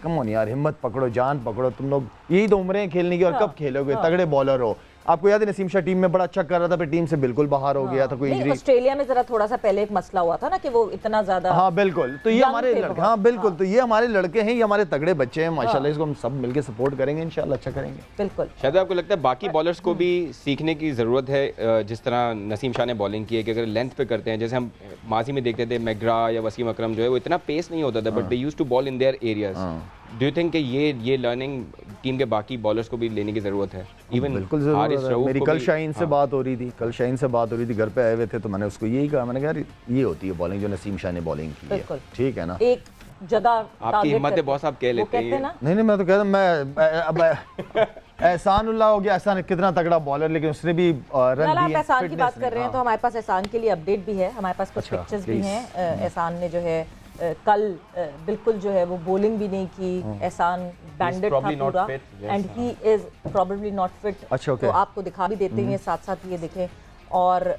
कम ऑन यार, हिम्मत पकड़ो, जान पकड़ो, तुम लोग यही तो उम्रें खेलने की, और कब खेलोगे, तगड़े बॉलर हो। आपको याद है नसीम शाह टीम में बड़ा अच्छा कर रहा था, फिर टीम से बिल्कुल बाहर हो गया था, कोई इंजरी। ऑस्ट्रेलिया में जरा थोड़ा सा पहले एक मसला हुआ था ना कि वो इतना ज्यादा, हाँ बिल्कुल, तो ये हमारे लड़के, हाँ बिल्कुल, तो ये हमारे लड़के हैं, ये हमारे तगड़े बच्चे हैं माशाल्लाह, इसको हम सब मिलके सपोर्ट करेंगे, इंशाल्लाह अच्छा करेंगे। बिल्कुल। शायद आपको लगता है बाकी बॉलर्स को भी सीखने की ज़रूरत है, जिस तरह नसीम शाह ने बॉलिंग की है, कि अगर लेंथ पे करते हैं, जैसे हम माजी में देखते थे मैग्रा या वसीम अकरम जो है वो इतना पेस नहीं होता था, but they used to bowl in their areas. Do you think कि ये लर्निंग टीम के बाकी बॉलर्स को भी लेने की ज़रूरत है? इवन बिल्कुल ज़रूरत है। मेरी कल शाहीन से बात हो रही थी, घर पे आए हुए थे, तो मैंने उसको यही कहा, मैंने कहा ये होती है बॉलिंग जो नसीम शाह ने बॉलिंग की है, ठीक है ना। एक जगह आपकी हिम्मत है बॉस, आप कह लेते हैं। नहीं मैं तो कहता हूँ, मैं एहसानुल्लाह हो गया, एहसान कितना तगड़ा बॉलर, लेकिन उसने भी रन दिए। एहसान की बात कर रहे हैं तो हमारे पास एहसान के लिए अपडेट भी है, हमारे पास कुछ पिक्चर्स भी हैं। एहसान ने जो है कल बिल्कुल जो है वो बॉलिंग भी नहीं की, एहसान बैंडेड था पूरा, and he is probably not fit. तो आपको दिखा भी देते हैं साथ साथ, ये देखें। और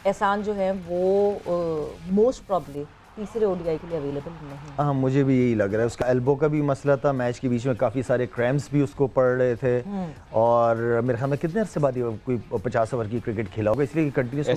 एहसान जो है वो मोस्ट प्रोबेबली तीसरे ओडीआई के लिए अवेलेबल नहीं। हाँ मुझे भी यही लग रहा है, उसका एल्बो का भी मसला था, मैच के बीच में काफ़ी सारे क्रैम्प्स भी उसको पड़ रहे थे, और मेरे ख्याल में कितने अरसे बाद कोई 50 ओवर की क्रिकेट खेला होगा, इसलिए कंटिन्यूस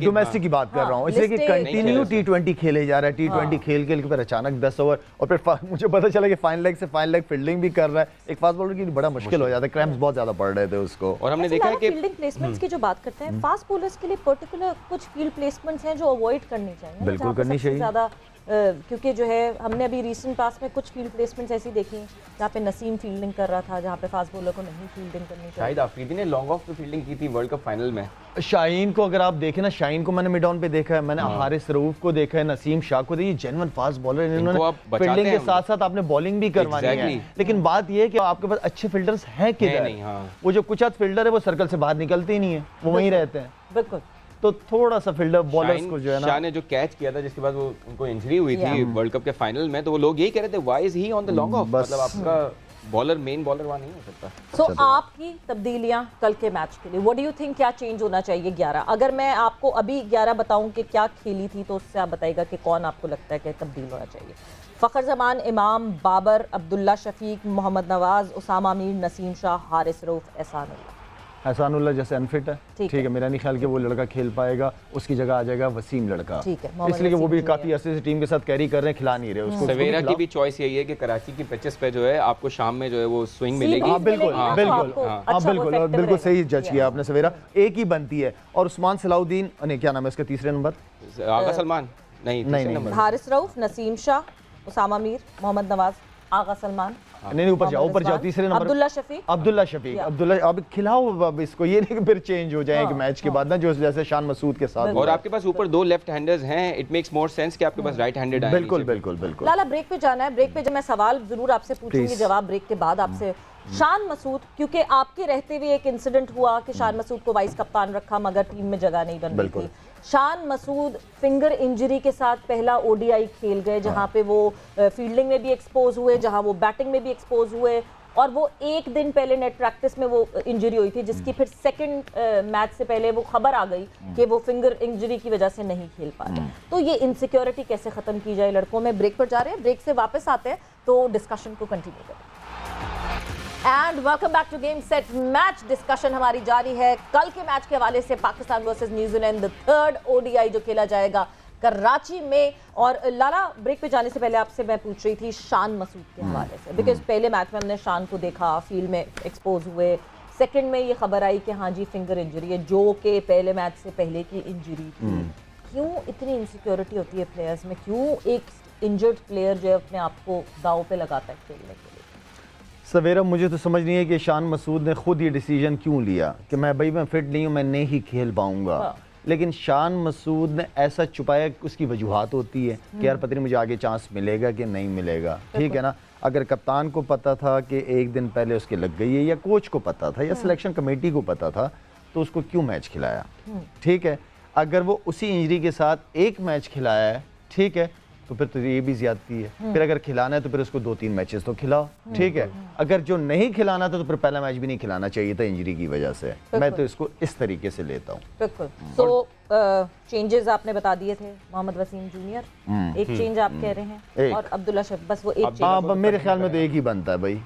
डोमेस्टिक की बात कर रहा हूँ, इसलिए कि कंटिन्यू T20 खेले जा रहा है, T20 खेल के फिर अचानक 10 ओवर, और फिर मुझे पता चला कि फाइन लेग से फाइन लेग फील्डिंग भी कर रहा है, एक फास्ट बॉलर की बड़ा मुश्किल हो जाता है, क्रैम्प्स बहुत ज़्यादा पड़ रहे थे उसको। और हमने देखा है कि फील्डिंग प्लेसमेंट्स की जो बात करते हैं, फास्ट बॉलर्स के लिए पर्टिकुलर कुछ फील्ड प्लेसमेंट्स हैं जो अवॉइड करनी चाहिए, बिल्कुल करनी चाहिए ज़्यादा, क्योंकि जो है हमने अभी रीसेंट पास में कुछ फील्ड प्लेसमेंट्स ऐसी देखी जहाँ पे नसीम फील्डिंग कर रहा था, जहाँ पे फास्ट बॉलर को नहीं फील्डिंग करनी चाहिए। शाहिद आफरीदी ने लॉन्ग ऑफ पे फील्डिंग की थी वर्ल्ड कप फाइनल में। शाहीन को अगर आप देखें ना, शाहीन को मैंने मिड ऑन पे देखा है, मैंने हारिस रऊफ को देखा है, नसीम शाह को देखिए, जेन्युइन फास्ट बॉलर, इन्होंने फील्डिंग के साथ साथ आपने बॉलिंग भी करवानी है, लेकिन बात ये है कि आपके पास अच्छे फील्डर्स हैं किधर? वो जो कुछ फील्डर है वो सर्कल से बाहर निकलते ही नहीं है, वो वहीं रहते हैं। बिल्कुल। तो थोड़ा सा फील्डर बॉलर्स को जो है ना, शाह ने जो कैच किया था जिसके बाद वो उनको इंजरी हुई थी वर्ल्ड कप के फाइनल में, तो वो लोग यही कह रहे थे why is he on the long off, मतलब आपका बॉलर मेन बॉलर वहाँ नहीं हो सकता। सो आपकी तब्दीलियां कल के मैच के लिए, व्हाट डू यू थिंक क्या चेंज होना चाहिए 11? अगर मैं आपको अभी 11 बताऊं कि क्या खेली थी तो उससे आप बताइएगा कि कौन आपको लगता है कि तब्दील होना चाहिए। फ़खर जमान, इमाम, बाबर, अब्दुल्ला शफीक, मोहम्मद नवाज, उसामा मीर, नसीम शाह, हारिस रऊफ, एहसानुल्लाह। एहसानुल्लाह जैसे अनफिट है, ठीक है, मेरा नहीं ख्याल कि वो लड़का खेल पाएगा, उसकी जगह आ जाएगा वसीम लड़का, ठीक है, इसलिए कि वो भी काफ़ी अरसे से टीम के साथ कैरी कर रहे हैं, खिला नहीं रहे उसको। सवेरा की भी चॉइस यही है कि कराची की पिचेस पे जो है आपको शाम में जो है वो स्विंग मिलेगी। हाँ बिल्कुल बिल्कुल, हाँ बिल्कुल बिल्कुल सही जज किया आपने। सवेरा एक ही बनती है, और उस्मान सलाउद्दीन, नहीं क्या नाम है इसका तीसरे नंबर, आगा सलमान नहीं, हारिस रऊफ, नसीम शाह, उसामा मीर, मोहम्मद नवाज, आगा सलमान, नहीं ऊपर जाओ तीसरे नंबर, अब्दुल्ला शफीक, अब्दुल्ला अब खिलाओ अब इसको, ये नहीं कि फिर चेंज हो जाए कि मैच के बाद ना, जो जैसे शान मसूद के साथ। और आपके पास ऊपर 2 लेफ्ट हैंडर्स हैं, इट मेक्स मोर सेंस कि आपके पास राइट हैंडेड आए। बिल्कुल बिल्कुल बिल्कुल। लाला ब्रेक पे जाना है, ब्रेक पे जब मैं सवाल जरूर आपसे पूछूंगी, जवाब ब्रेक के बाद आपसे। शान मसूद, क्योंकि आपके रहते हुए एक इंसिडेंट हुआ कि शान मसूद को वाइस कप्तान रखा मगर टीम में जगह नहीं बन रही थी। शान मसूद फिंगर इंजरी के साथ पहला ओडीआई खेल गए, जहां पे वो फील्डिंग में भी एक्सपोज हुए, जहां वो बैटिंग में भी एक्सपोज हुए, और वो एक दिन पहले नेट प्रैक्टिस में वो इंजरी हुई थी, जिसकी फिर सेकंड मैच से पहले वो खबर आ गई कि वो फिंगर इंजरी की वजह से नहीं खेल पा रहे। तो ये इनसिक्योरिटी कैसे खत्म की जाए लड़कों में? ब्रेक पर जा रहे हैं, ब्रेक से वापस आते हैं तो डिस्कशन को कंटिन्यू करें। And welcome back to game set match. Discussion हमारी जारी है कल के मैच के हवाले से, Pakistan versus New Zealand, the third ODI जो खेला जाएगा कराची में। और लाला ब्रेक पे जाने से पहले आपसे मैं पूछ रही थी शान मसूद के हवाले से, बिकॉज पहले मैच में हमने शान को देखा फील्ड में एक्सपोज हुए, सेकंड में ये खबर आई कि हाँ जी फिंगर इंजरी है, जो कि पहले मैच से पहले की इंजरी थी। क्यों इतनी इनसिक्योरिटी होती है प्लेयर्स में? क्यों एक इंजर्ड प्लेयर जो है अपने आप को दाव पे लगाता है खेलने के लिए? सवेरा मुझे तो समझ नहीं है कि शान मसूद ने खुद ये डिसीजन क्यों लिया कि मैं फिट नहीं हूँ, मैं नहीं ही खेल पाऊंगा। लेकिन शान मसूद ने ऐसा छुपाया, उसकी वजूहात होती है कि यार पता नहीं मुझे आगे चांस मिलेगा कि नहीं मिलेगा, ठीक है ना। अगर कप्तान को पता था कि एक दिन पहले उसके लग गई है, या कोच को पता था, या सिलेक्शन कमेटी को पता था, तो उसको क्यों मैच खिलाया? ठीक है, अगर वो उसी इंजरी के साथ एक मैच खिलाया है, ठीक है, तो फिर तो ये भी ज्यादती है। फिर अगर खिलाना है तो फिर उसको 2-3 मैचेस तो खिलाओ, ठीक है। अगर जो नहीं खिलाना था तो फिर पहला मैच भी नहीं खिलाना चाहिए था इंजरी की वजह से। मैं तो इसको इस तरीके से लेता हूँ। बिल्कुल। सो चेंजेस आपने बता दिए थे, मोहम्मद वसीम जूनियर एक चेंज आप कह रहे हैं, और अब्दुल्ला शफीक, बस वो एक चेंज। मेरे ख्याल में तो एक ही बनता है भाई।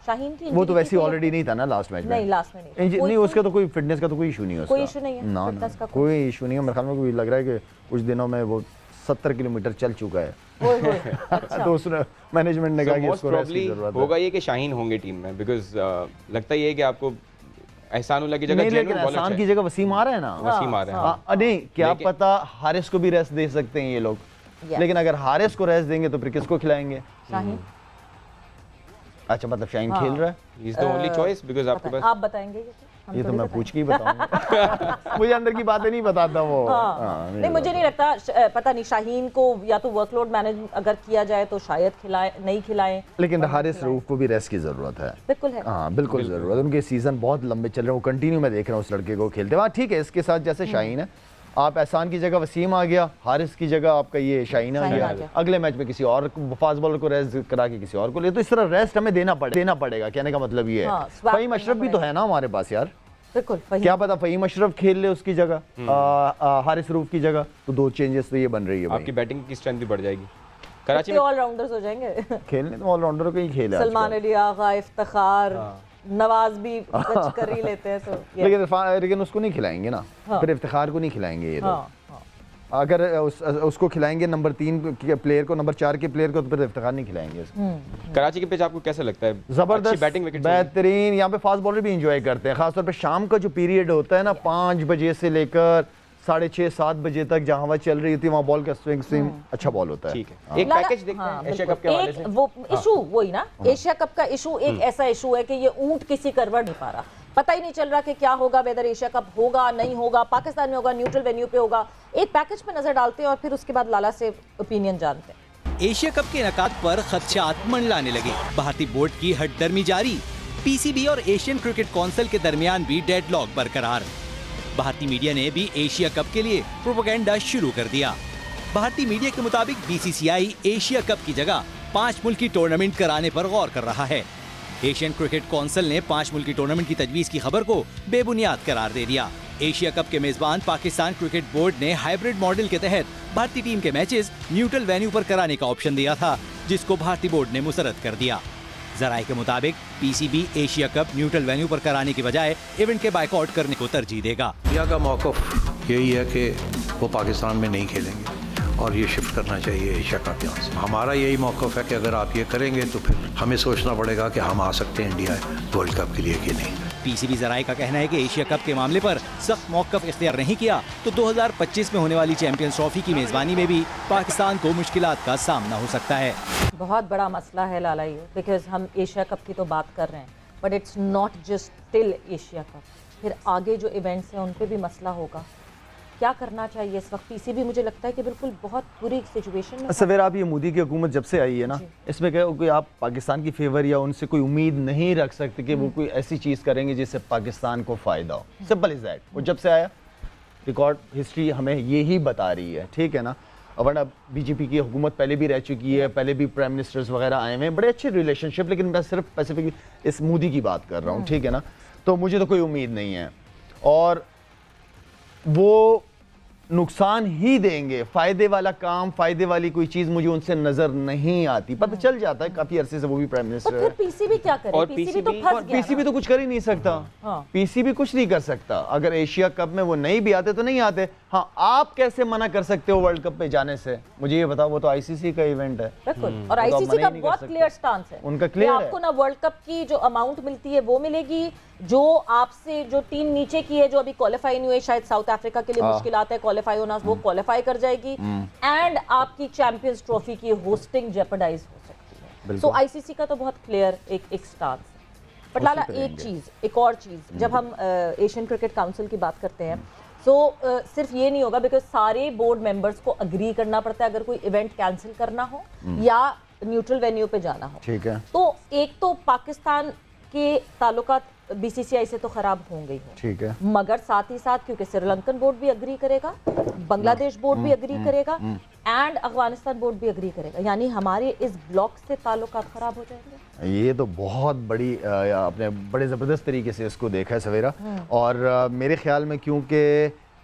शाहीन की वो तो वैसे ऑलरेडी नहीं था ना लास्ट मैच में। नहीं, लास्ट में नहीं, उसका तो कोई फिटनेस का तो कोई इशू नहीं है, कोई इशू नहीं है, ना कोई इशू नहीं है। मेरे ख्याल में कोई लग रहा है कि कुछ दिनों में वो 70 किलोमीटर चल चुका है। अच्छा। तो उसने मैनेजमेंट ने कहा कि इसको रेस्ट की जरूरत है। होगा ये कि शाहीन होंगे टीम में, बिकॉज लगता ये है कि आपको एहसानुल्लाह की जगह, नहीं, लेकिन एहसान की जगह वसीम आ रहा है ना, वसीम आ रहा है। नहीं, क्या पता हारिस को भी रेस्ट दे सकते हैं ये लोग, लेकिन अगर हारिस को रेस्ट देंगे तो फिर किसको खिलाएंगे? शाहीन। अच्छा, मतलब शाहीन खेल रहा है, he is the only choice, because आपके पास। आप बताएंगे ये तो मैं पूछ के ही बताऊंगा। मुझे अंदर की बातें नहीं बताता वो। नहीं, मुझे नहीं लगता, पता नहीं, शाहीन को या तो वर्कलोड मैनेज अगर किया जाए तो शायद खिलाए, नहीं खिलाएं। लेकिन हारिस रऊफ को भी रेस्ट की जरूरत है। बिल्कुल है, हाँ बिल्कुल जरूरत है। उनके सीजन बहुत लंबे चल रहे हैं, वो कंटिन्यू मैं देख रहा हूँ उस लड़के को खेलते हुए। ठीक है, इसके साथ जैसे शाहीन है, आप एहसान की जगह वसीम आ गया, हारिस की जगह आपका ये शाहीन आ गया, अगले मैच में किसी और फास्ट बॉलर को रेस्ट करा के किसी और को ले, तो इस तरह रेस्ट हमें देना पड़ेगा। कहने का मतलब ये है। फहीम अशरफ भी तो है ना हमारे पास यार, बिल्कुल। क्या पता फहीम अशरफ खेल ले उसकी जगह, हारिस रऊफ की जगह, तो 2 चेंजेस तो ये बन रही है। आपकी बैटिंग की स्ट्रेंथ भी बढ़ जाएगी, कराची में ऑलराउंडर्स हो जाएंगे। खेलने तो ऑलराउंडर को ही खेल है, सलमान अली आगा, इफ्तिखार, नवाज भी टच कर ही लेते हैं। लेकिन उसको नहीं खिलाएंगे ना, फिर इफ्तिखार को नहीं खिलाएंगे ये लोग। अगर उसको खिलाएंगे नंबर 3 के प्लेयर को, नंबर 4 के प्लेयर को, तो फिर इफ्तिखार नहीं खिलाएंगे। कराची के पिच आपको कैसा लगता है? जबरदस्त बैटिंग, बेहतरीन। यहाँ पे फास्ट बॉलर भी एंजॉय करते हैं, खासतौर पे शाम का जो पीरियड होता है ना, 5 बजे से लेकर 6:30-7 बजे तक जहाँ हवा चल रही थी, वहाँ बॉल का स्विंग अच्छा बॉल होता है। ठीक है, एक पैकेज देखते हैं एशिया कप के हवाले से। वो इशू वही ना, एशिया कप का इशू एक ऐसा इशू है कि ये ऊंट किसी करवड़ नहीं पा रहा, पता ही नहीं चल रहा कि क्या होगा, वेदर एशिया कप होगा नहीं होगा, पाकिस्तान में होगा, न्यूट्रल वेन्यू पे होगा। एक पैकेज पे नजर डालते हैं और फिर उसके बाद लाला से ओपिनियन जानते हैं। एशिया कप के इनेकाद पर खदशात मंडलाने लगे, भारतीय बोर्ड की हटदर्मी जारी, पीसीबी और एशियन क्रिकेट काउंसिल के दरमियान भी डेडलॉक बरकरार। भारतीय मीडिया ने भी एशिया कप के लिए प्रोपेगेंडा शुरू कर दिया। भारतीय मीडिया के मुताबिक बीसीसीआई एशिया कप की जगह 5 मुल्की टूर्नामेंट कराने पर गौर कर रहा है। एशियन क्रिकेट काउंसिल ने 5 मुल्की टूर्नामेंट की तजवीज़ की खबर को बेबुनियाद करार दे दिया। एशिया कप के मेजबान पाकिस्तान क्रिकेट बोर्ड ने हाइब्रिड मॉडल के तहत भारतीय टीम के मैचेस न्यूट्रल वेन्यू पर कराने का ऑप्शन दिया था, जिसको भारतीय बोर्ड ने मुस्तरद कर दिया। जराये के मुताबिक PCB Asia cup neutral venue पर कराने की बजाय इवेंट के बाइकआउट करने को तरजीह देगा। इंडिया का मौक़िफ़ यही है कि वो पाकिस्तान में नहीं खेलेंगे और ये शिफ्ट करना चाहिए एशिया कप यहाँ से। हमारा यही मौक़िफ़ है कि अगर आप ये करेंगे तो फिर हमें सोचना पड़ेगा कि हम आ सकते हैं इंडिया वर्ल्ड कप के लिए कि नहीं। पीसीबी जराये का कहना है कि एशिया कप के मामले पर सख्त मौक़िफ़ इख्तियार नहीं किया तो 2025 में होने वाली चैंपियंस ट्रॉफी की मेज़बानी में भी पाकिस्तान को मुश्किलात का सामना हो सकता है। बहुत बड़ा मसला है लाला ये, बिकॉज हम एशिया कप की तो बात कर रहे हैं, but it's not just till Asia cup, फिर आगे जो इवेंट्स हैं उन पे भी मसला होगा। क्या करना चाहिए इस वक्त? पीसीबी मुझे लगता है कि बिल्कुल बहुत बुरी सिचुएशन में। सवेरा आप ये मोदी की हुकूमत जब से आई है ना, इसमें क्या कोई आप पाकिस्तान की फेवर या उनसे कोई उम्मीद नहीं रख सकते कि वो कोई ऐसी चीज़ करेंगे जिससे पाकिस्तान को फ़ायदा हो। Simple is that. वो जब से आया रिकॉर्ड हिस्ट्री हमें यही बता रही है, ठीक है ना। वरना बीजेपी की हुकूमत पहले भी रह चुकी है, पहले भी प्राइम मिनिस्टर्स वगैरह आए हुए हैं, बड़े अच्छे रिलेशनशिप, लेकिन मैं सिर्फ स्पेसिफिक इस मोदी की बात कर रहा हूँ, ठीक है ना। तो मुझे तो कोई उम्मीद नहीं है और वो नुकसान ही देंगे। फ़ायदे वाला काम, फ़ायदे वाली कोई चीज़ मुझे उनसे नज़र नहीं आती। पता चल जाता है काफ़ी अरसे से वो भी प्राइम मिनिस्टर है। फिर पीसीबी क्या करे? और पीसीबी तो फंस गया। पीसीबी तो कुछ कर ही नहीं सकता। पीसीबी कुछ नहीं कर सकता। अगर एशिया कप में वो नहीं भी आते तो नहीं आते। हाँ, आप कैसे मना कर सकते हो वर्ल्ड कप पे जाने से? मुझे ये बताओ। वो तो आईसीसी का इवेंट है। बिल्कुल। और आईसीसी का बहुत क्लियर स्टांस है। उनका क्लियर है। आपको ना वर्ल्ड कप की जो अमाउंट मिलती है वो मिलेगी, जो आपसे जो टीम नीचे की है जो अभी क्वालिफाई नहीं हुई, शायद साउथ अफ्रीका के लिए मुश्किलात है क्वालिफाई होना, वो क्वालिफाई कर जाएगी एंड आपकी चैंपियंस ट्रॉफी की होस्टिंग जेपरडाइज हो सकती है। सो आईसीसी का तो बहुत क्लियर एक स्टांस है। बट लाला एक और चीज जब हम एशियन क्रिकेट काउंसिल की बात करते हैं सिर्फ ये नहीं होगा, बिकॉज सारे बोर्ड मेंबर्स को अग्री करना पड़ता है अगर कोई इवेंट कैंसिल करना हो या न्यूट्रल वेन्यू पे जाना हो। ठीक है। तो एक तो पाकिस्तान के ताल्लुकात बीसीसीआई से तो खराब होंगे ही, ठीक है, मगर साथ ही साथ क्योंकि श्रीलंकन बोर्ड भी अग्री करेगा, बांग्लादेश बोर्ड भी अग्री करेगा एंड अफगानिस्तान बोर्ड भी अग्री करेगा, यानी हमारे इस ब्लॉक से ताल्लुकात खराब हो जाएंगे। ये तो बहुत बड़ी आपने बड़े ज़बरदस्त तरीके से इसको देखा है सवेरा। और मेरे ख्याल में क्योंकि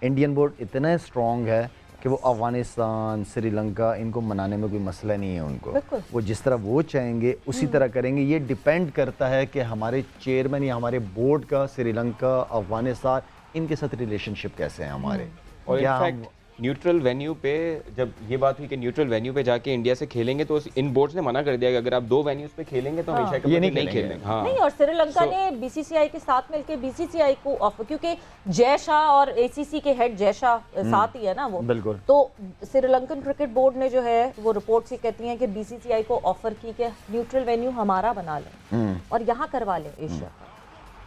इंडियन बोर्ड इतना स्ट्रॉन्ग है कि वो अफगानिस्तान, श्रीलंका, इनको मनाने में कोई मसला नहीं है उनको। वो जिस तरह वो चाहेंगे उसी तरह करेंगे। ये डिपेंड करता है कि हमारे चेयरमैन या हमारे बोर्ड का श्रीलंका, अफगानिस्तान, इनके साथ रिलेशनशिप कैसे हैं हमारे। और इनफैक्ट न्यूट्रल वेन्यू पे जब ये बात हुई कि न्यूट्रल वेन्यू पे जाके इंडिया से खेलेंगे तो इन बोर्ड्स ने मना कर दिया कि अगर आप 2 वेन्यूज पे खेलेंगे तो हमेशा के लिए नहीं खेलेंगे। हाँ। नहीं, और श्रीलंका ने बीसीसीआई के साथ मिलकर बीसीसीआई को ऑफर, क्योंकि जय शाह और एसीसी के हेड जय शाह साथ ही है ना वो, बिल्कुल। तो श्रीलंकन क्रिकेट बोर्ड ने जो है वो रिपोर्ट से कहती है कि बीसीसीआई को ऑफर की कि न्यूट्रल वेन्यू हमारा बना लें और यहाँ करवा लें एशिया।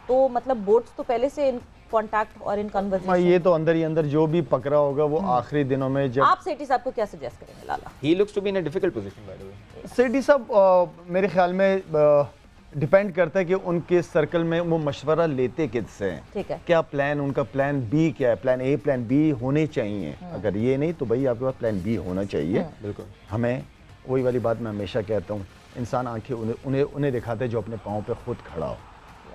तो मतलब बोर्ड्स तो पहले से इन कांटेक्ट और इन कन्वर्सेशन, ये तो अंदर ही अंदर जो भी पकड़ा होगा वो आखिरी दिनों में जब। आप सेठी साहब को क्या सजेस्ट करेंगे लाला? He looks to be in a difficult position by the way. सेठी साहब मेरे ख्याल में डिपेंड करता है कि उनके सर्कल में वो मशवरा लेते किससे हैं, ठीक है, क्या प्लान, उनका प्लान बी क्या है, प्लान ए प्लान बी होने चाहिए। अगर ये नहीं तो भाई आपके पास प्लान बी होना चाहिए। बिल्कुल। हमें वही वाली बात मैं हमेशा कहता हूँ, इंसान आंखें उन्हें दिखाते जो अपने पाँव पे खुद खड़ा हो।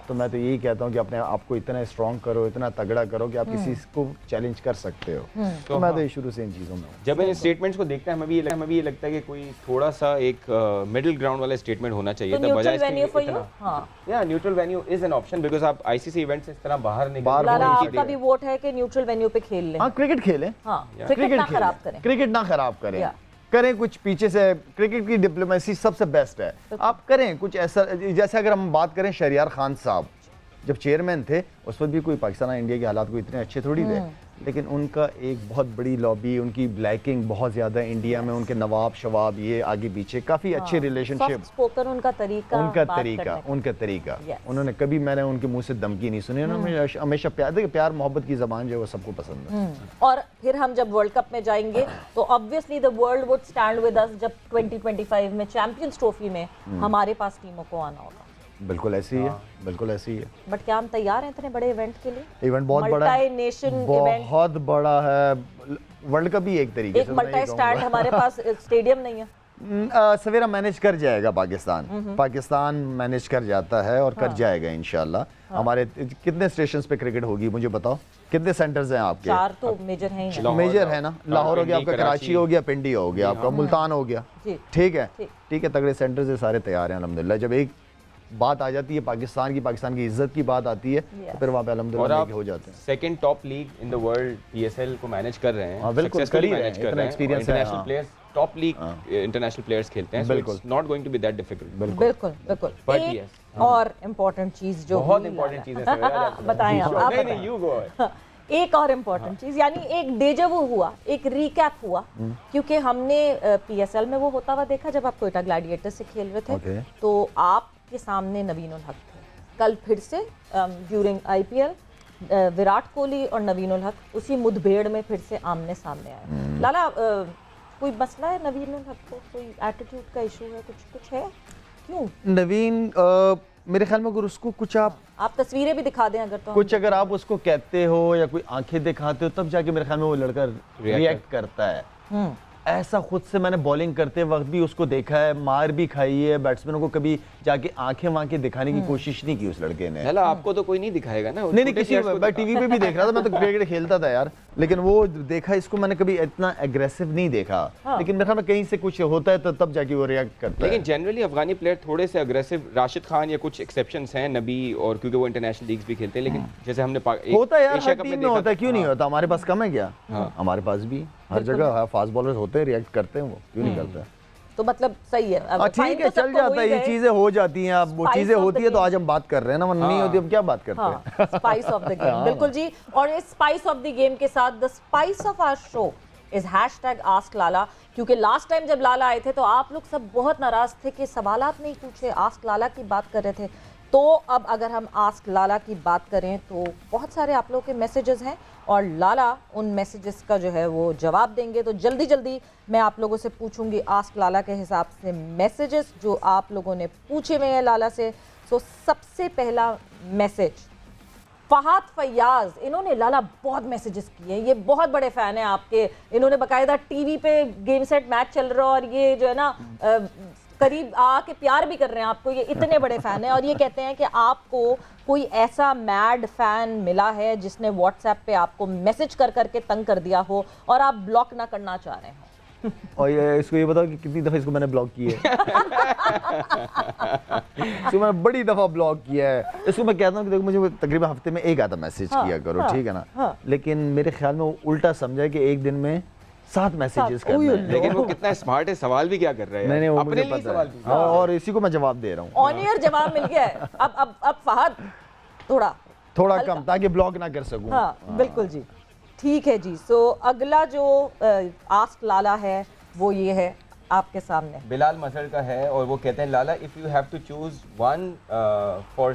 तो मैं तो यही कहता हूँ कि अपने आप को इतना स्ट्रॉन्ग करो, इतना तगड़ा करो कि आप किसी को चैलेंज कर सकते हो। तो मैं तो ये शुरू से इन चीज़ों में जब इन स्टेटमेंट्स को देखते हैं हमें भी ये लगता है कि कोई थोड़ा सा एक मिडिल ग्राउंड वाला स्टेटमेंट होना चाहिए था, बजाय neutral venue is an option, because आप आईसीसी इवेंट से इस तरह बाहर नहीं। आपका भी वोट है कि न्यूट्रल वेन्यू पे खेल लें। हाँ, क्रिकेट खेलें, क्रिकेट ना खराब करें, क्रिकेट ना खराब करें कुछ पीछे से। क्रिकेट की डिप्लोमेसी सबसे बेस्ट है, आप करें कुछ ऐसा। जैसे अगर हम बात करें शहरियार खान साहब जब चेयरमैन थे उस वक्त भी कोई पाकिस्तान इंडिया के हालात को इतने अच्छे थोड़ी थे, लेकिन उनका एक बहुत बड़ी लॉबी, उनकी ब्लैकिंग बहुत ज़्यादा इंडिया में, उनके नवाब शवाब ये आगे पीछे काफ़ी अच्छे रिलेशनशिप, उनका तरीका उन्होंने कभी, मैंने उनके मुंह से धमकी नहीं सुनी, उन्होंने हमेशा प्यार मोहब्बत की ज़बान जो है वो सबको पसंद है। और फिर हम जब वर्ल्ड कप में जाएंगे तो obviously the world would stand with us जब 2025 में चैंपियंस ट्रॉफी में हमारे पास टीमों को आना होगा। बिल्कुल ऐसी है, बिल्कुल ऐसी है। बट क्या हम तैयार हैं इतने बड़े इवेंट के लिए? इवेंट बहुत बड़ा है, बहुत बड़ा है। वर्ल्ड कप भी एक तरीके से मल्टी स्टैंड, हमारे पास स्टेडियम नहीं है। سویرا مینج کر جائے گا پاکستان مینج کر جاتا ہے اور کر جائے گا انشاءاللہ. ہمارے کتنے اسٹیشنز پہ کرکٹ ہوگی مجھے بتاؤ, کتنے سینٹرز ہیں آپ کے؟ 4 تو میجر ہیں. میجر ہے نا, لاہور ہو گیا آپ کا, کراچی ہو گیا, پنڈی ہو گیا آپ کا, ملتان ہو گیا. ٹھیک ہے, تگڑے سینٹرز ہیں سارے تیار ہیں الحمدللہ. جب ایک بات آ جاتی ہے پاکستان کی عزت کی بات آتی ہے تو پھر وہاں پہ الحمدللہ ہو جاتے ہیں. سیکنڈ ٹاپ لیگ ان دی ورلڈ PSL کو مینیج کر رہے ہیں, بالکل کر رہے ہیں, اتنا ایکسپیرینس ہے. International players top league international players کھیلتے ہیں, so it's not going to be that difficult. بالکل. ایک اور امپورٹنٹ چیز جو بہت امپورٹنٹ چیز ہے بتائیں آپ. نہیں یو گو. ایک اور امپورٹنٹ چیز, یعنی ایک ڈیجاوو ہوا, ایک ریکیپ ہوا, کیونکہ ہم نے PSL میں وہ ہوتا ہوا دیکھا جب آپ کوئٹہ گلیڈیٹر سے کھیل رہے تھے, تو آپ کے سامنے نوین الحق تھے. کل پھر سے ڈیورنگ IPL وراٹ کوہلی اور نوین الحق اسی مدبھیڑ میں پھر سے آمنے سامنے آئے. لالا کوئی مسئلہ ہے نوین الحق کو, کوئی ایٹیٹیوڈ کا ایشو ہے, کچھ ہے کیوں نوین؟ میرے خیال میں اگر اس کو کچھ آپ تصویریں بھی دکھا دیں اگر, تو کچھ اگر آپ اس کو کہتے ہو یا کوئی آنکھیں دکھاتے ہو تب جا کے میرے خیال میں وہ لڑکا ریئیکٹ کرتا ہے. ایسا خود سے میں نے بولنگ کرتے وقت بھی اس کو دیکھا ہے, مار بھی کھائی ہے بیٹسمینوں کو, کبھی جا کے آنکھیں وانکھیں دکھانے کی کوشش نہیں کی اس لڑکے نے. آپ کو تو کوئی نہیں دکھائے گا نا. نہیں کسی کو, میں ٹی وی پہ بھی دیکھ رہا تھا, میں تو کرکٹ کھیلتا تھا یار, لیکن وہ دیکھا اس کو میں نے کبھی اتنا ایگریسو نہیں دیکھا. لیکن میرے خیال میں کہیں سے کچھ ہوتا ہے تو تب جا کے وہ ریئیکٹ کرتا ہے. لیکن جنرلی افغانی پلیئر تھوڑے سے اگریسو, راشد خان یا کچھ ایکسیپشنز ہیں, نبی, اور کیونکہ وہ انٹرنیشنل لیگز بھی کھیلتے ہیں, لیکن جیسے ہم نے ہوتا ہے یار, ہر ٹیم میں ہوتا ہے, کیوں نہیں ہوتا؟ ہمارے پاس کم ہے کیا؟ ہمارے پاس بھی ہر جگہ فاسٹ بالرز ہوتے ہیں, ریئیکٹ کرتے ہیں, وہ کیوں نہیں کرتے؟ تو مطلب صحیح ہے, ٹھیک ہے, چل جاتا ہے, یہ چیزیں ہو جاتی ہیں. اب وہ چیزیں ہوتی ہیں تو آج ہم بات کر رہے ہیں نا, نہیں ہوتی اب کیا بات کرتے ہیں. اسپائس آف دی گیم, بالکل جی. اور اس اسپائس آف دی گیم کے ساتھ the spice of our show is #Ask Lala, کیونکہ لاسٹ ٹائم جب لالا آئے تھے تو آپ لوگ سب بہت ناراض تھے کہ سوالات نہیں پوچھے, آسک لالا کی بات کر رہے تھے. تو اب اگر ہم آسک لالا کی بات کریں تو بہت سارے آپ لوگوں کے میسیجز ہیں اور لالا ان میسیجز کا جو ہے وہ جواب دیں گے. تو جلدی میں آپ لوگوں سے پوچھوں گی آسک لالا کے حساب سے میسیجز جو آپ لوگوں نے پوچھے ہوئے ہیں لالا سے. سو سب سے پہلا میسیج فہد فیاض, انہوں نے لالا بہت میسیجز کیے ہیں, یہ بہت بڑے فین ہیں آپ کے. انہوں نے باقاعدہ ٹی وی پہ گیم سیٹ میچ چل رہا اور یہ جو ہے نا قریب آ کے پیار بھی کر رہے ہیں آپ کو, یہ اتنے بڑے فین ہیں. اور یہ کہتے ہیں کہ آپ کو کوئی ایسا میڈ فین ملا ہے جس نے واٹس ایپ پہ آپ کو میسج کر کے تنگ کر دیا ہو اور آپ بلاک نہ کرنا چاہ رہے ہوں. اور اس کو یہ بتاؤ کہ کتنی دفعہ اس کو میں نے بلاک کیا ہے؟ اس کو میں نے بڑی دفعہ بلاک کیا ہے. اس کو میں کہتا ہوں کہ دیکھو مجھے تقریباً ہفتے میں ایک آدھا میسج کیا کرو, ٹھیک ہے نا, لیکن میرے خیال میں وہ الٹا سمجھا کہ ایک دن میں 7 میسیجز کرنے ہیں. لیکن وہ کتنا اسمارٹ ہے, سوال بھی کیا کر رہا ہے. نہیں وہ مجھے پتا ہے, اور اسی کو میں جواب دے رہا ہوں. آن ایئر جواب مل گیا ہے. اب فہد تھوڑا کم, تاکہ بلاک نہ کر سکوں. ہاں بالکل جی, ٹھیک ہے جی. سو اگلا جو آسک لالا ہے وہ یہ ہے آپ کے سامنے, بلال مظہر کا ہے, اور وہ کہتے ہیں Lala if you have to choose one for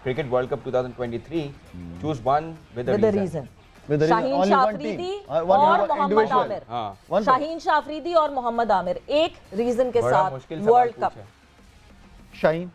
cricket world cup 2023, choose one with a reason. Shaheen Shah Afridi اور محمد عامر, شاہین شاہ افریدی اور محمد عامر ایک ریزن کے ساتھ world cup. Shaheen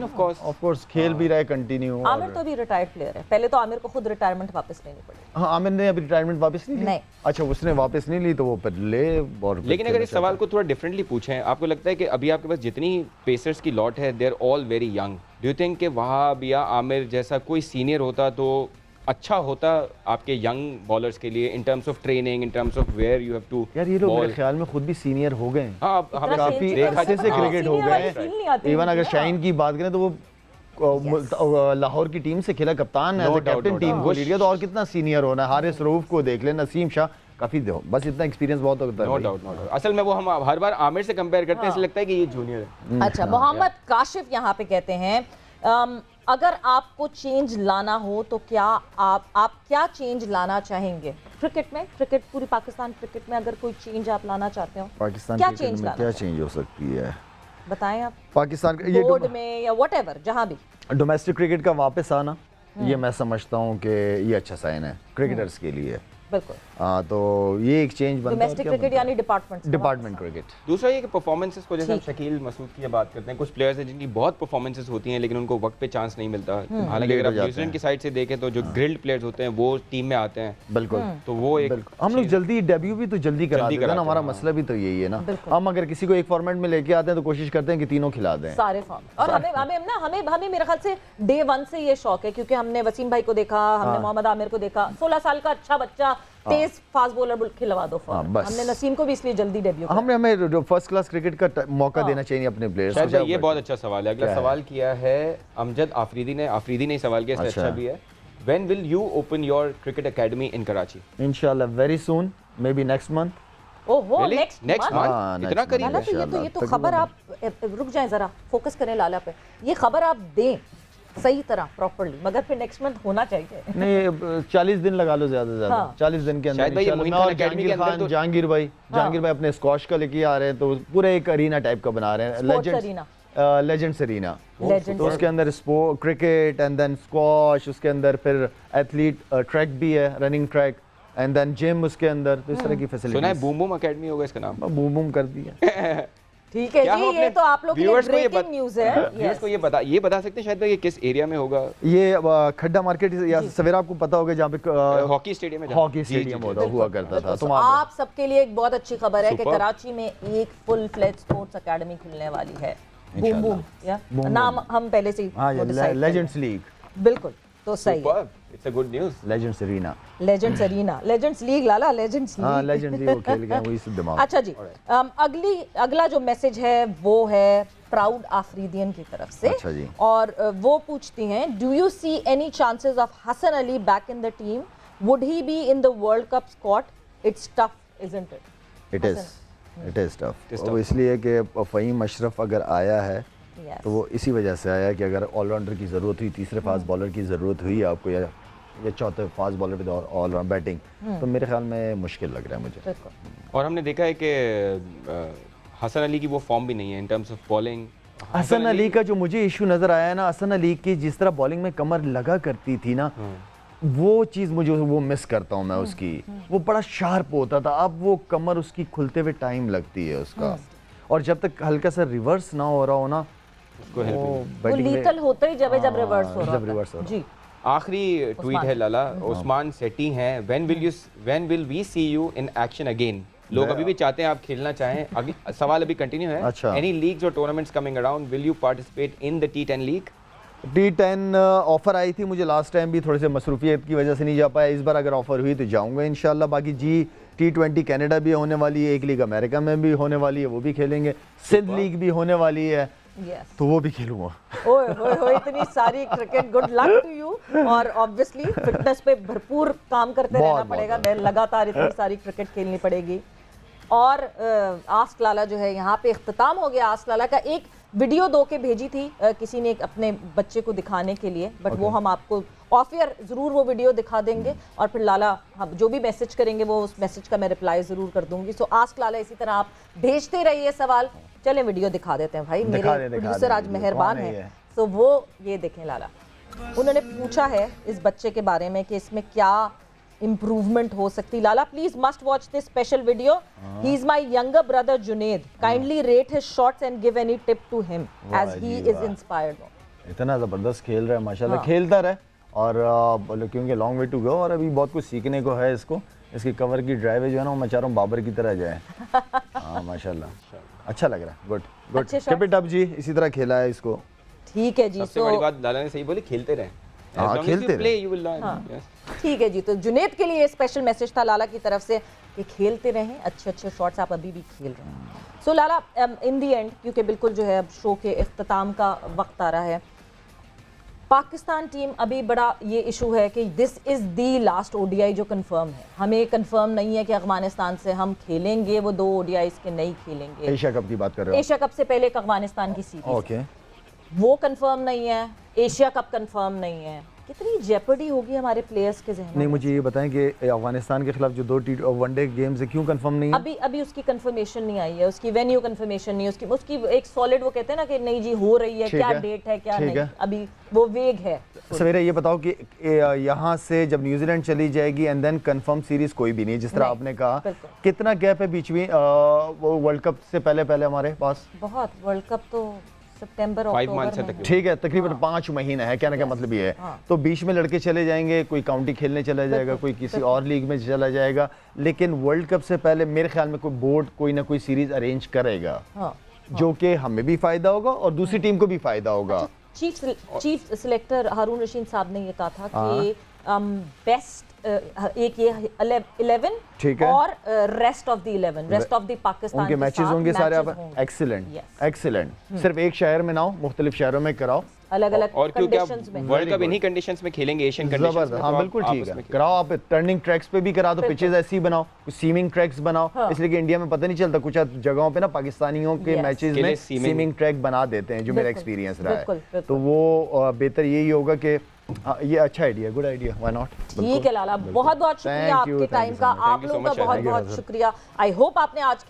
of course کھیل بھی رہا ہے کنٹینیو. عامر تو بھی ریٹائرڈ پلیئر ہے, پہلے تو عامر کو خود ریٹائرمنٹ واپس لینی پڑی. ہاں عامر نے ابھی ریٹائرمنٹ واپس نہیں لی. اچھا اس نے واپس نہیں لی تو وہ پھر لے. لیکن اگر اس سوال کو تھوڑا ڈفرینٹلی پوچھیں, آپ کو لگتا ہے کہ ابھی آپ کے پاس جتنی پیسرز کی لاٹ ہے they are all very young, do you think کہ وہاب یا عامر جیسا کوئی سینئر ہوتا تو اچھا ہوتا آپ کے ینگ بالرز کے لیے in terms of training, in terms of where you have to. یار یہ لوگ میرے خیال میں خود بھی سینئر ہو گئے ہیں. ہاں ہم کافی عرصے سے کرکٹ ہو گئے ہیں. ایون اگر شاہین کی بات کریں تو وہ لاہور کی ٹیم سے کھیلا, کپتان ایز اے کیپٹن ٹیم کو لیڈ کیا, تو اور کتنا سینئر ہونا ہے. حارث رؤوف کو دیکھ لیں, نسیم شاہ, کافی دو, بس اتنا ایکسپیرینس بہت ہوتا ہے. No doubt. اصل میں وہ ہم ہر بار عامر سے کمپیئر کرتے ہیں, اس لگتا ہے کہ یہ جونیئر ہے. اچھا, محمد کاشف یہاں پہ کہتے ہیں اگر آپ کو چینج لانا ہو تو کیا آپ کیا چینج لانا چاہیں گے کرکٹ میں, کرکٹ پوری پاکستان کرکٹ میں اگر کوئی چینج آپ لانا چاہتے ہو پاکستان کرکٹ میں کیا چینج ہو سکتی ہے بتائیں آپ. پاکستان بورڈ میں یا واٹ ایور جہاں بھی ڈومیسٹک کرکٹ کا واپس آنا, یہ میں سمجھتا ہوں کہ یہ اچھا سائن ہے کرکٹرز کے لیے. बिल्कुल। हाँ, तो ये एक चेंज बनता है। डोमेस्टिक क्रिकेट यानी डिपार्टमेंट क्रिकेट। दूसरा ये कि परफॉर्मेंसेस को, जैसे हम शकील मसूद की बात करते हैं, कुछ प्लेयर्स हैं जिनकी बहुत परफॉर्मेंसेस होती हैं लेकिन उनको वक्त पे चांस नहीं मिलता। हालांकि अगर आप न्यूजीलैंड की साइड से देखें तो जो ग्रिल्ड प्लेयर्स होते हैं वो टीम में आते हैं। बिल्कुल, तो वो एक हम लोग जल्दी डेब्यू भी तो जल्दी करा देते हैं ना, हमारा मसला भी तो यही है ना। हम अगर किसी को एक फॉर्मेट में लेके आते हैं तो कोशिश करते हैं कि तीनों खिला दें सारे फॉर्म। और हमें मेरे ख्याल से डे 1 से ये शौक है, क्योंकि हमने वसीम भाई को देखा, हमने मोहम्मद आमिर को देखा, 16 साल का अच्छा बच्चा, तेज फास्ट बॉलर खिलवा दो फॉर्म। हमने नसीम को भी इसलिए जल्दी डेब्यू किया। हमें फर्स्ट क्लास क्रिकेट का मौका देना चाहिए अपने प्लेयर्स को। ये बहुत अच्छा सवाल है। अगला सवाल किया है अमजद आफरीदी ने सवाल किया, इससे अच्छा भी है। When will you open your cricket academy in Karachi? Inshallah, very soon, maybe next month. Oh, वो Really? next month? इतना करीब है? ये तो खबर आप रुक जाएं जरा, फोकस करें लाला पे। ये खबर आप दें सही तरह प्रॉपर्ली, मगर फिर नेक्स्ट मंथ होना चाहिए। नहीं, 40 दिन लगा लो ज्यादा से ज्यादा। 40 दिन के अंदर जहांगीर भाई अपने स्क्वाश का लेके आ रहे हैं, तो पूरे एक अरीना टाइप का बना रहे हैं, लेजेंड्स अरीना। तो उसके अंदर sport cricket and then squash, उसके अंदर फिर एथलीट ट्रैक भी है, running track, and then gym उसके अंदर। तो इस तरह की फैसिलिटी। सुना है बूम बूम एकेडमी होगा इसका नाम? बूम बूम कर दिया। ठीक है जी, ये तो आप लोग के लिए ब्रेकिंग न्यूज़ है। व्यूअर्स को ये बता सकते हैं शायद ये किस एरिया में होगा? ये खड्डा मार्केट या सवेरा आपको पता होगा, जहाँ पे हॉकी स्टेडियम हुआ करता था। तो आप सबके लिए एक बहुत अच्छी खबर है कि कराची में एक फुल फ्लेज स्पोर्ट्स एकेडमी खुलने वाली है। बूम बूम, या नाम हम पहले से लेजेंड्स लीग। बिल्कुल, तो सही है। It's a good news. Legends arena, legends league Lala, legends league. हां, लेजेंड्स लीग वो खेल गए, वही से दिमाग। अच्छा जी, अगला जो मैसेज है वो है प्राउड आफरीदियन की तरफ से। अच्छा जी। और वो पूछती हैं, do you see any chances of Hasan Ali back in the team? Would he be in the world cup squad? It's tough, isn't it? It is tough. वो इसलिए कि फ़हीम अशरफ अगर आया है तो वो इसी वजह से आया कि अगर ऑलराउंडर की ज़रूरत हुई, तीसरे फास्ट बॉलर की ज़रूरत हुई आपको, या चौथे फास्ट बॉलर पे ऑल राउंड बैटिंग, तो मेरे ख्याल में मुश्किल लग रहा है मुझे। और हमने देखा है कि हसन अली की वो फॉर्म भी नहीं है in terms of bowling. Hasan Ali का जो मुझे इशू नज़र आया ना, हसन अली की जिस तरह बॉलिंग में कमर लगा करती थी ना, वो चीज़ मुझे वो मिस करता हूँ मैं उसकी। वो बड़ा शार्प होता था, अब वो कमर उसकी खुलते हुए टाइम लगती है उसका। और जब तक हल्का सा रिवर्स ना हो रहा हो ना, वो लीथल होता ही जब रिवर्स हो रहा है। जी, आखिरी ट्वीट है लाला, उस्मान सेठी हैं, when will we see you in action again? लोग अभी भी चाहते हैं आप खेलना चाहें। सवाल अभी कंटिन्यू है। अच्छा। Any leagues or tournaments coming around? Will you participate in the T10 league? T10 offer आई थी मुझे लास्ट टाइम भी, थोड़े से मसरूफियत की वजह से नहीं जा पाया। इस बार अगर ऑफर हुई तो जाऊंगा इंशाल्लाह। बाकी T20 कनाडा भी होने वाली है, एक लीग अमेरिका में भी होने वाली है, वो भी खेलेंगे। सिंध लीग भी होने वाली है, तो वो भी खेलूंगा। ओए इतनी सारी cricket, good luck to you. और ऑब्वियसली फिटनेस पे भरपूर काम करते रहना पड़ेगा, लगातार इतनी सारी क्रिकेट खेलनी पड़ेगी। और आस्क लाला जो है यहाँ पे इख्तिताम हो गया। आस्क लाला का एक वीडियो दो के भेजी थी किसी ने अपने बच्चे को दिखाने के लिए, बट वो हम आपको ऑफ एयर ज़रूर वो वीडियो दिखा देंगे। और फिर लाला हम जो भी मैसेज करेंगे वो उस मैसेज का मैं रिप्लाई ज़रूर कर दूंगी। सो आस्क लाला इसी तरह आप भेजते रहिए सवाल। चलें वीडियो दिखा देते हैं भाई, मेरे प्रोड्यूसर आज मेहरबान है। तो वो ये देखें लाला, उन्होंने पूछा है इस बच्चे के बारे में कि इसमें क्या improvement हो सकती। Lala please must watch this special video. He is my younger brother Junaid, kindly rate his shots and give any tip to him as he is inspired. इतना जबरदस्त खेल रहा है माशाल्लाह, खेलता रहे। और क्योंकि लॉन्ग वे टू गो और अभी बहुत कुछ सीखने को है इसको। इसकी कवर की ड्राइव जो है ना, मैं चाह रहा हूँ बाबर की तरह जाए। हाँ माशाल्लाह, अच्छा लग रहा है। Good good, keep it up ji, इसी तरह खेला है इसको। ठीक है जी। सबसे बड़ी बात लाला ने सही बोली, खेलते रहे। हाँ, खेलते रहे। ठीक है जी, तो जुनेद के लिए स्पेशल मैसेज था लाला की तरफ से कि खेलते रहें, अच्छे अच्छे शॉट्स आप अभी भी खेल रहे हैं। सो लाला, इन दी एंड, क्योंकि बिल्कुल जो है अब शो के इख्तिताम का वक्त आ रहा है, पाकिस्तान टीम अभी बड़ा ये इशू है कि this is the last ODI जो कंफर्म है। हमें कंफर्म नहीं है कि अफगानिस्तान से हम खेलेंगे, वो 2 ओडीआईस के नहीं खेलेंगे। एशिया कप की बात कर रहे हो? एशिया कप से पहले अफगानिस्तान की सीरीज, ओके, वो कंफर्म नहीं है। एशिया कप कंफर्म नहीं है। कितनी जेपर्डी होगी हमारे प्लेयर्स के ज़हन में? नहीं, मुझे ये बताएं कि अफगानिस्तान के खिलाफ जो 2 वनडे गेम्स है क्यों कंफर्म नहीं है? अभी उसकी कंफर्मेशन नहीं आई है, उसकी वेन्यू कंफर्मेशन नहीं है, उसकी एक सॉलिड वो कहते हैं ना कि नहीं जी हो रही है, क्या डेट है क्या नहीं, अभी वो वेग है। सवेरा ये बताओ कि यहाँ से जब न्यूजीलैंड चली जाएगी एंड देन कंफर्म सीरीज कोई भी नहीं, जिस तरह आपने कहा, कितना गैप है बीच में वो वर्ल्ड कप से पहले हमारे पास? बहुत, वर्ल्ड कप तो सितंबर अक्टूबर में, ठीक है, तकरीबन 5 महीना है, कहने का मतलब ये है। तो बीच में लड़के चले जाएंगे, कोई काउंटी खेलने चला जाएगा, कोई किसी और लीग में चला जाएगा, लेकिन वर्ल्ड कप से पहले मेरे ख्याल में कोई बोर्ड कोई ना कोई सीरीज अरेंज करेगा, जो कि हमें भी फायदा होगा और दूसरी टीम को भी फायदा होगा। चीफ सिलेक्टर हारून रशीद साहब ने ये कहा था कि बेस्ट एक ये 11 ठीक है और rest of the 11 rest of the Pakistan उनके मैचेस होंगे सारे। आप एक्सीलेंट सिर्फ एक शहर में ना हो, मुख्तलिफ शहरों में कराओ, अलग-अलग और क्योंकि वर्ल्ड कप इन्हीं कंडीशंस में खेलेंगे, एशियन कंडीशंस में। हाँ बिल्कुल ठीक है, कराओ। आप टर्निंग ट्रैक्स पे भी करा दो, पिचेस ऐसी ही बनाओ, कुछ सीमिंग ट्रैक्स बनाओ, इसलिए कि इंडिया में पता नहीं चलता, कुछ जगहों पे ना पाकिस्तानियों के मैचेस में सीमिंग ट्रैक बना देते हैं, जो मेरा एक्सपीरियंस रहा है। तो वो बेहतर यही होगा कि ये अच्छा idea, good idea, why not. ठीक है लाला, बहुत बहुत शुक्रिया आपके टाइम का, आप लोगों का बहुत बहुत शुक्रिया। आई होप आपने आज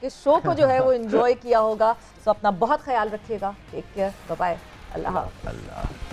के शो को जो है वो एंजॉय किया होगा। तो अपना बहुत ख्याल रखिएगा, टेक केयर, बाय बाय, अल्लाह।